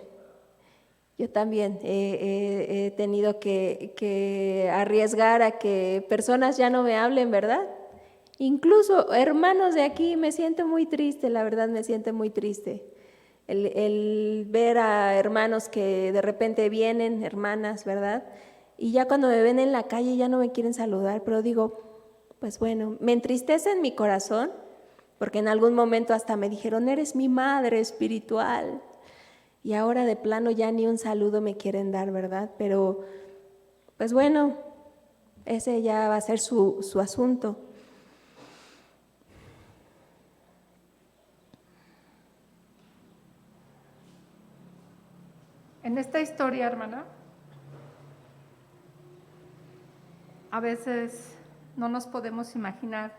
Yo también he tenido que arriesgar a que personas ya no me hablen, ¿verdad? Incluso hermanos de aquí, me siento muy triste, la verdad me siento muy triste. El ver a hermanos que de repente vienen, hermanas, ¿verdad? Y ya cuando me ven en la calle ya no me quieren saludar, pero digo, pues bueno, me entristece en mi corazón, porque en algún momento hasta me dijeron, eres mi madre espiritual. Y ahora de plano ya ni un saludo me quieren dar, ¿verdad? Pero, pues bueno, ese ya va a ser su asunto. En esta historia, hermana, a veces no nos podemos imaginar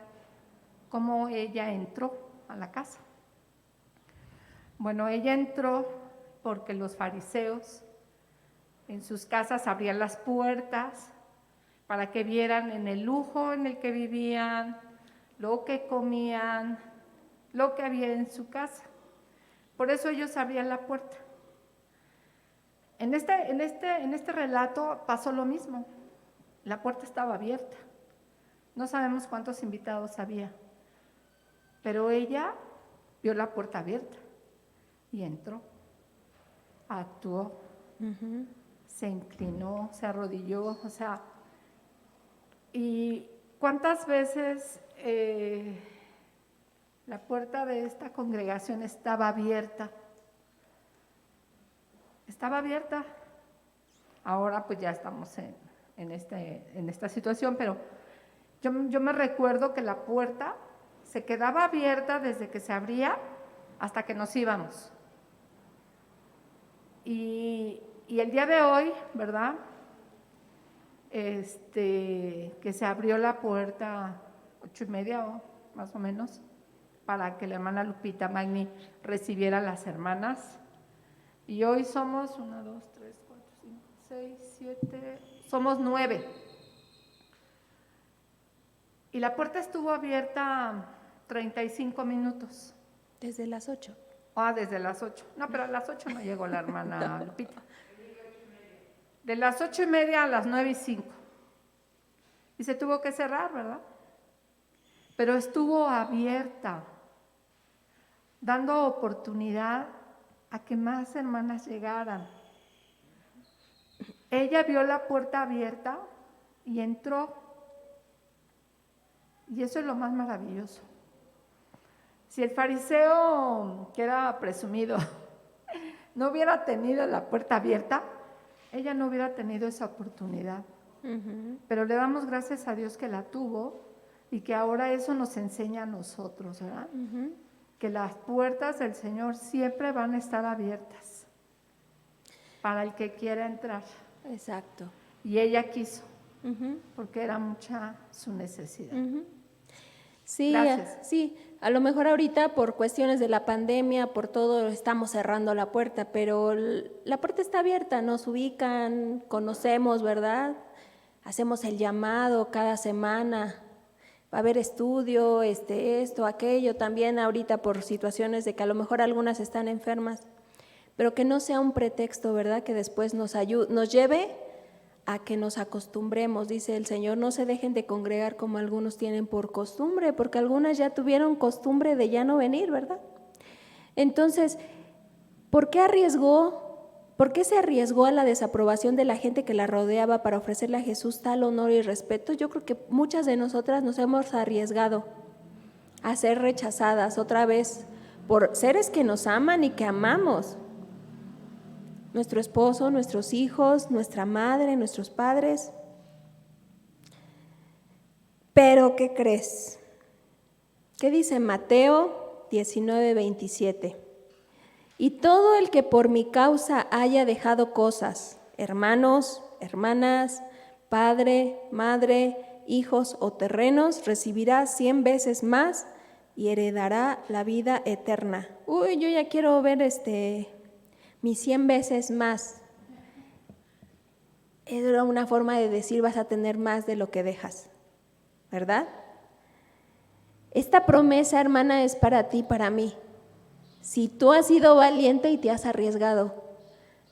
cómo ella entró a la casa. Bueno, ella entró porque los fariseos en sus casas abrían las puertas para que vieran en el lujo en el que vivían, lo que comían, lo que había en su casa. Por eso ellos abrían la puerta. En este relato pasó lo mismo. La puerta estaba abierta. No sabemos cuántos invitados había, pero ella vio la puerta abierta y entró. Actuó, se inclinó, se arrodilló, o sea, y cuántas veces la puerta de esta congregación estaba abierta. Estaba abierta. Ahora pues ya estamos en esta situación, pero yo me recuerdo que la puerta se quedaba abierta desde que se abría hasta que nos íbamos. Y el día de hoy, ¿verdad? Que se abrió la puerta 8:30 más o menos, para que la hermana Lupita Magni recibiera a las hermanas. Y hoy somos 1, 2, 3, 4, 5, 6, 7, somos 9. Y la puerta estuvo abierta 35 minutos. Desde las 8. Desde las 8. No, pero a las 8 no llegó la hermana Lupita. De las 8:30 a las 9:05. Y se tuvo que cerrar, ¿verdad? Pero estuvo abierta, dando oportunidad a que más hermanas llegaran. Ella vio la puerta abierta y entró. Y eso es lo más maravilloso. Si el fariseo, que era presumido, no hubiera tenido la puerta abierta, ella no hubiera tenido esa oportunidad. Pero le damos gracias a Dios que la tuvo y que ahora eso nos enseña a nosotros, ¿verdad? Que las puertas del Señor siempre van a estar abiertas para el que quiera entrar. Exacto. Y ella quiso, porque era mucha su necesidad. Sí, Gracias. sí, a lo mejor ahorita por cuestiones de la pandemia, por todo, estamos cerrando la puerta, pero la puerta está abierta, nos ubican, conocemos, ¿verdad? Hacemos el llamado cada semana, va a haber estudio, esto, aquello, también ahorita por situaciones de que a lo mejor algunas están enfermas, pero que no sea un pretexto, ¿verdad? Que después nos lleve a que nos acostumbremos, dice el Señor, no se dejen de congregar como algunos tienen por costumbre, porque algunas ya tuvieron costumbre de ya no venir, ¿verdad? Entonces, ¿por qué se arriesgó a la desaprobación de la gente que la rodeaba para ofrecerle a Jesús tal honor y respeto? Yo creo que muchas de nosotras nos hemos arriesgado a ser rechazadas otra vez por seres que nos aman y que amamos. Nuestro esposo, nuestros hijos, nuestra madre, nuestros padres. Pero, ¿qué crees? ¿Qué dice Mateo 19:27? Y todo el que por mi causa haya dejado cosas, hermanos, hermanas, padre, madre, hijos o terrenos, recibirá 100 veces más y heredará la vida eterna. Uy, yo ya quiero ver mis 100 veces más. Era una forma de decir vas a tener más de lo que dejas, ¿verdad? Esta promesa, hermana, es para ti, para mí. Si tú has sido valiente y te has arriesgado,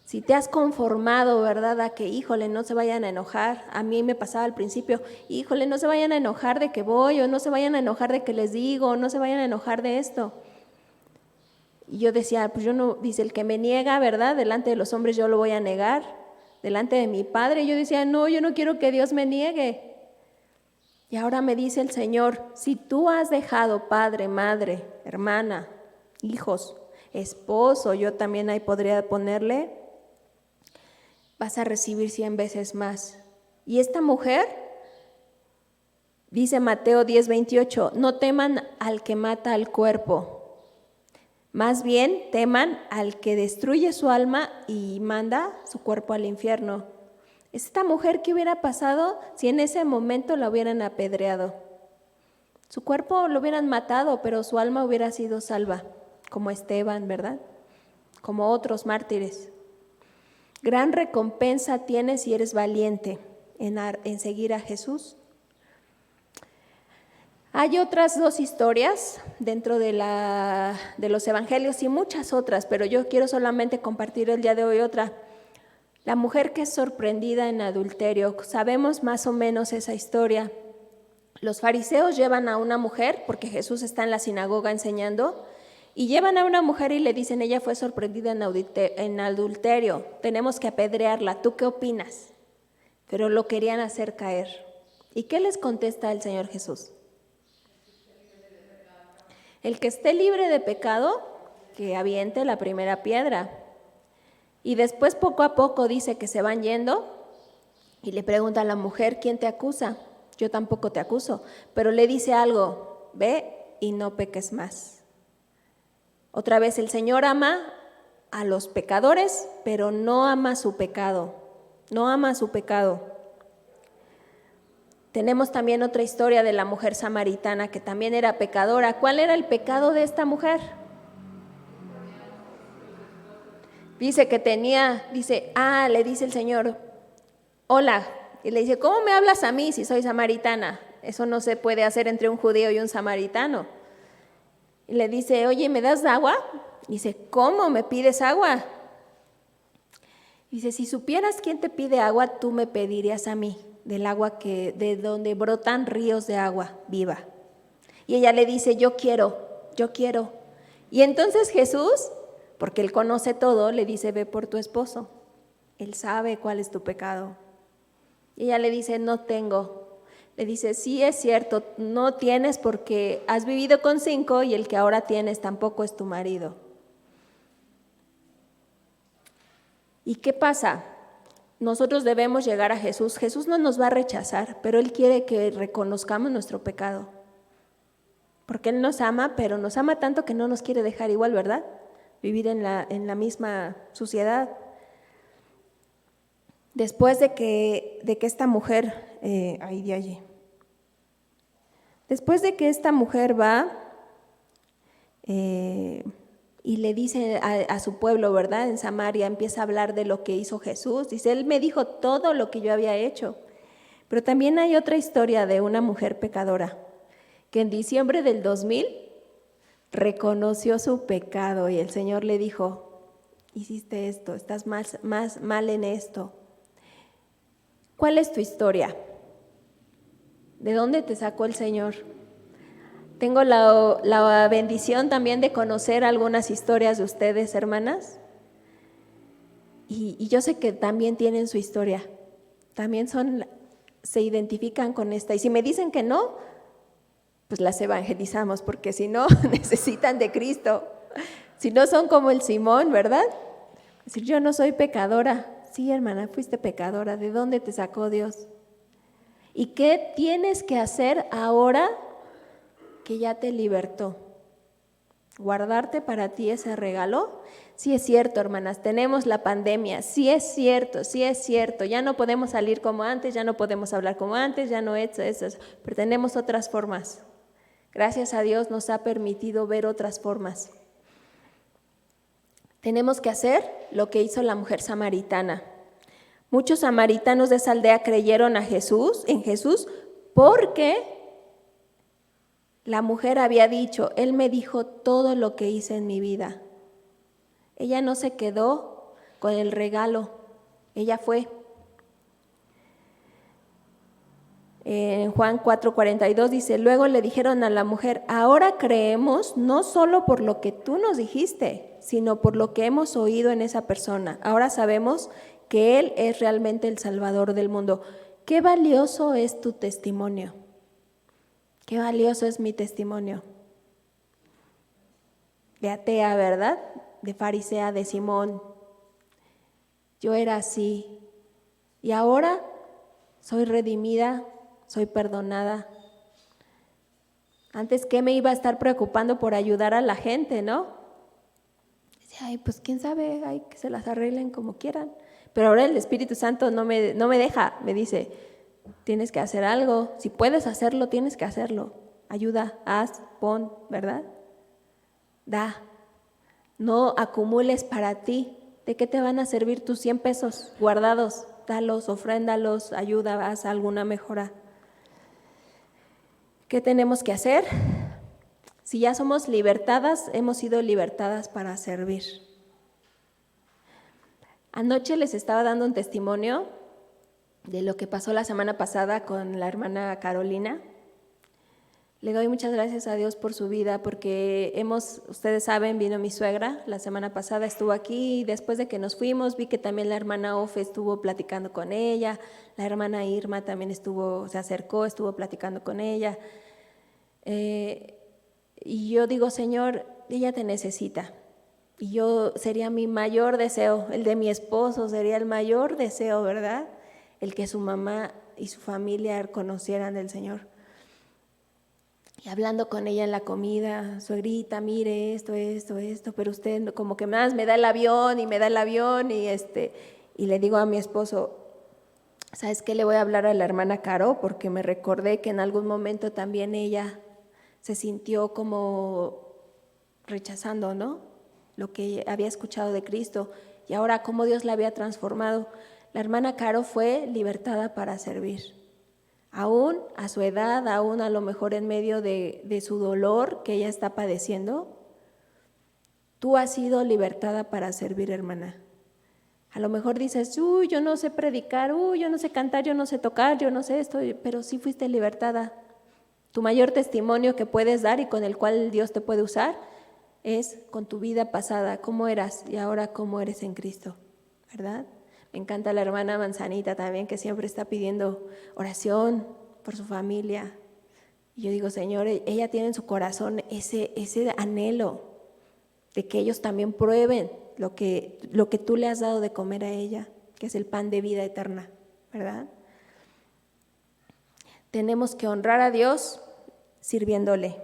si te has conformado, ¿verdad? A que, híjole, no se vayan a enojar. A mí me pasaba al principio, híjole, no se vayan a enojar de que voy, o no se vayan a enojar de que les digo, o no se vayan a enojar de esto. Y yo decía, pues yo no, dice, el que me niega, ¿verdad? Delante de los hombres yo lo voy a negar, delante de mi Padre. Yo decía, no, yo no quiero que Dios me niegue. Y ahora me dice el Señor, si tú has dejado padre, madre, hermana, hijos, esposo, yo también ahí podría ponerle, vas a recibir 100 veces más. Y esta mujer, dice Mateo 10:28, no teman al que mata al cuerpo, más bien teman al que destruye su alma y manda su cuerpo al infierno. Esta mujer, ¿qué hubiera pasado si en ese momento la hubieran apedreado? Su cuerpo lo hubieran matado, pero su alma hubiera sido salva, como Esteban, ¿verdad? Como otros mártires. Gran recompensa tienes si eres valiente en seguir a Jesús. Hay otras 2 historias dentro de los evangelios y muchas otras, pero yo quiero solamente compartir el día de hoy otra. La mujer que es sorprendida en adulterio. Sabemos más o menos esa historia. Los fariseos llevan a una mujer, porque Jesús está en la sinagoga enseñando, y llevan a una mujer y le dicen, ella fue sorprendida en adulterio, tenemos que apedrearla, ¿tú qué opinas? Pero lo querían hacer caer. ¿Y qué les contesta el Señor Jesús? El que esté libre de pecado, que aviente la primera piedra. Y después poco a poco dice que se van yendo y le pregunta a la mujer, ¿quién te acusa? Yo tampoco te acuso, pero le dice algo, ve y no peques más. Otra vez el Señor ama a los pecadores, pero no ama su pecado, no ama su pecado. Tenemos también otra historia de la mujer samaritana que también era pecadora. ¿Cuál era el pecado de esta mujer? Dice que le dice el Señor, hola, y le dice, ¿cómo me hablas a mí si soy samaritana? Eso no se puede hacer entre un judío y un samaritano. Y le dice, oye, ¿me das agua? Dice, ¿cómo me pides agua? Dice, si supieras quién te pide agua, tú me pedirías a mí, del agua de donde brotan ríos de agua viva. Y ella le dice, yo quiero. Y entonces Jesús, porque Él conoce todo, le dice, ve por tu esposo. Él sabe cuál es tu pecado. Y ella le dice, no tengo. Le dice, sí es cierto, no tienes porque has vivido con 5 y el que ahora tienes tampoco es tu marido. ¿Y qué pasa? nosotros debemos llegar a Jesús. Jesús no nos va a rechazar, pero Él quiere que reconozcamos nuestro pecado. Porque Él nos ama, pero nos ama tanto que no nos quiere dejar igual, ¿verdad? Vivir en la misma suciedad. Después de que esta mujer, después de que esta mujer va y le dice a su pueblo, ¿verdad? En Samaria empieza a hablar de lo que hizo Jesús. Dice, Él me dijo todo lo que yo había hecho. Pero también hay otra historia de una mujer pecadora que en diciembre del 2000 reconoció su pecado y el Señor le dijo, hiciste esto, estás más mal en esto. ¿Cuál es tu historia? ¿De dónde te sacó el Señor? Tengo la bendición también de conocer algunas historias de ustedes, hermanas, y yo sé que también tienen su historia, también se identifican con esta, y si me dicen que no, pues las evangelizamos, porque si no, necesitan de Cristo, si no son como el Simón, ¿verdad? Es decir, yo no soy pecadora. Sí, hermana, fuiste pecadora. ¿De dónde te sacó Dios? ¿Y qué tienes que hacer ahora que ya te libertó? ¿Guardarte para ti ese regalo? Sí es cierto, hermanas, tenemos la pandemia. Sí es cierto, sí es cierto. Ya no podemos salir como antes, ya no podemos hablar como antes, ya no eso, pero tenemos otras formas. Gracias a Dios nos ha permitido ver otras formas. Tenemos que hacer lo que hizo la mujer samaritana. Muchos samaritanos de esa aldea creyeron en Jesús, porque la mujer había dicho, Él me dijo todo lo que hice en mi vida. Ella no se quedó con el regalo, ella fue. En Juan 4:42 dice, luego le dijeron a la mujer, ahora creemos no solo por lo que tú nos dijiste, sino por lo que hemos oído en esa persona. Ahora sabemos que Él es realmente el Salvador del mundo. Qué valioso es tu testimonio. Qué valioso es mi testimonio. De atea, ¿verdad? De farisea, de Simón. Yo era así. Y ahora soy redimida, soy perdonada. Antes, ¿qué me iba a estar preocupando por ayudar a la gente, no? Decía, ay, pues quién sabe, ay, que se las arreglen como quieran. Pero ahora el Espíritu Santo no me deja, me dice, tienes que hacer algo. Si puedes hacerlo, tienes que hacerlo. Ayuda, haz, pon, ¿verdad? Da. No acumules para ti. ¿De qué te van a servir tus 100 pesos guardados? Dalos, ofréndalos, ayuda, haz alguna mejora. ¿Qué tenemos que hacer? Si ya somos libertadas, hemos sido libertadas para servir. Anoche les estaba dando un testimonio de lo que pasó la semana pasada con la hermana Carolina. Le doy muchas gracias a Dios por su vida, porque ustedes saben, vino mi suegra, la semana pasada estuvo aquí, y después de que nos fuimos, vi que también la hermana Ofe estuvo platicando con ella, la hermana Irma también se acercó, estuvo platicando con ella. Y yo digo, Señor, ella te necesita. Y sería mi mayor deseo, el de mi esposo sería el mayor deseo, ¿verdad? El que su mamá y su familia conocieran del Señor. Y hablando con ella en la comida, suegrita, mire esto, pero usted como que más me da el avión y y le digo a mi esposo, ¿sabes qué? Le voy a hablar a la hermana Caro, porque me recordé que en algún momento también ella se sintió como rechazando, ¿no? Lo que había escuchado de Cristo, y ahora cómo Dios la había transformado. La hermana Caro fue libertada para servir. Aún a su edad, aún a lo mejor en medio de su dolor que ella está padeciendo, tú has sido libertada para servir, hermana. A lo mejor dices, yo no sé predicar, yo no sé cantar, yo no sé tocar, yo no sé esto, pero sí fuiste libertada. Tu mayor testimonio que puedes dar y con el cual Dios te puede usar es con tu vida pasada, cómo eras y ahora cómo eres en Cristo, ¿verdad? Me encanta la hermana Manzanita también, que siempre está pidiendo oración por su familia. Y yo digo, Señor, ella tiene en su corazón ese anhelo de que ellos también prueben lo que tú le has dado de comer a ella, que es el pan de vida eterna, ¿verdad? Tenemos que honrar a Dios sirviéndole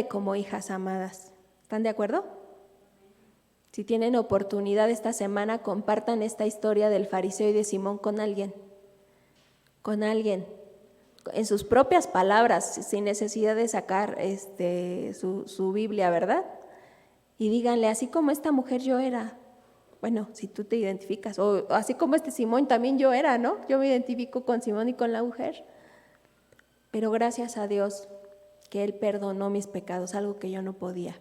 como hijas amadas. ¿Están de acuerdo? Si tienen oportunidad esta semana, compartan esta historia del fariseo y de Simón con alguien, en sus propias palabras, sin necesidad de sacar su Biblia, ¿verdad? Y díganle, así como esta mujer yo era. Bueno, si tú te identificas, o así como este Simón también yo era, ¿no? Yo me identifico con Simón y con la mujer. Pero gracias a Dios que Él perdonó mis pecados, algo que yo no podía.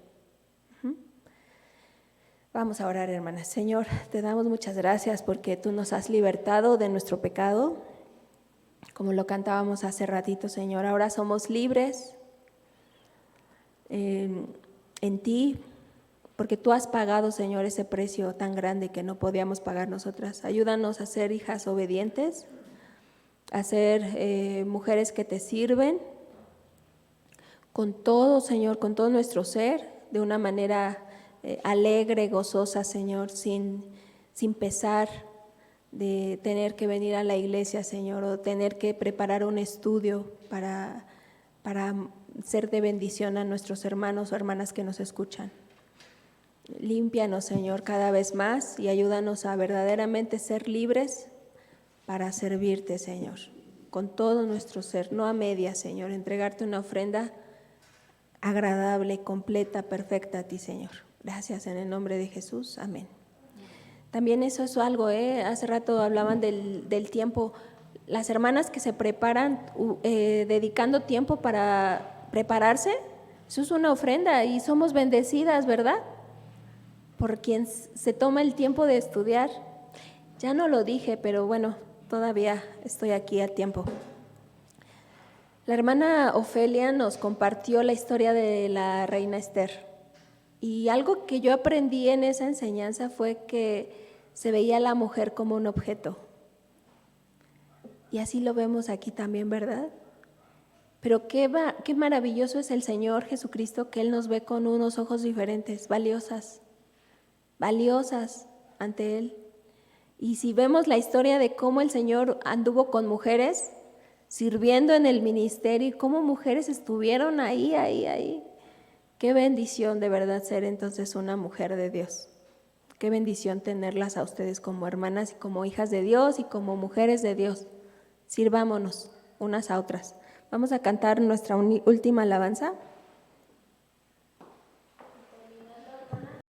Vamos a orar, hermanas. Señor, te damos muchas gracias porque tú nos has libertado de nuestro pecado, como lo cantábamos hace ratito, Señor. Ahora somos libres en ti, porque tú has pagado, Señor, ese precio tan grande que no podíamos pagar nosotras. Ayúdanos a ser hijas obedientes, a ser mujeres que te sirven con todo, Señor, con todo nuestro ser, de una manera alegre, gozosa, Señor, sin pesar de tener que venir a la iglesia, Señor, o tener que preparar un estudio para ser de bendición a nuestros hermanos o hermanas que nos escuchan. Límpianos, Señor, cada vez más y ayúdanos a verdaderamente ser libres para servirte, Señor, con todo nuestro ser, no a medias, Señor, entregarte una ofrenda agradable, completa, perfecta a ti, Señor. Gracias en el nombre de Jesús. Amén. También eso es algo, hace rato hablaban del tiempo. Las hermanas que se preparan dedicando tiempo para prepararse, eso es una ofrenda y somos bendecidas, ¿verdad? Por quien se toma el tiempo de estudiar. Ya no lo dije, pero bueno, todavía estoy aquí a tiempo. La hermana Ofelia nos compartió la historia de la reina Esther. Y algo que yo aprendí en esa enseñanza fue que se veía a la mujer como un objeto. Y así lo vemos aquí también, ¿verdad? Pero qué maravilloso es el Señor Jesucristo, que Él nos ve con unos ojos diferentes, valiosas ante Él. Y si vemos la historia de cómo el Señor anduvo con mujeres, sirviendo en el ministerio, y cómo mujeres estuvieron ahí. Qué bendición de verdad ser entonces una mujer de Dios. Qué bendición tenerlas a ustedes como hermanas y como hijas de Dios y como mujeres de Dios. Sirvámonos unas a otras. Vamos a cantar nuestra última alabanza.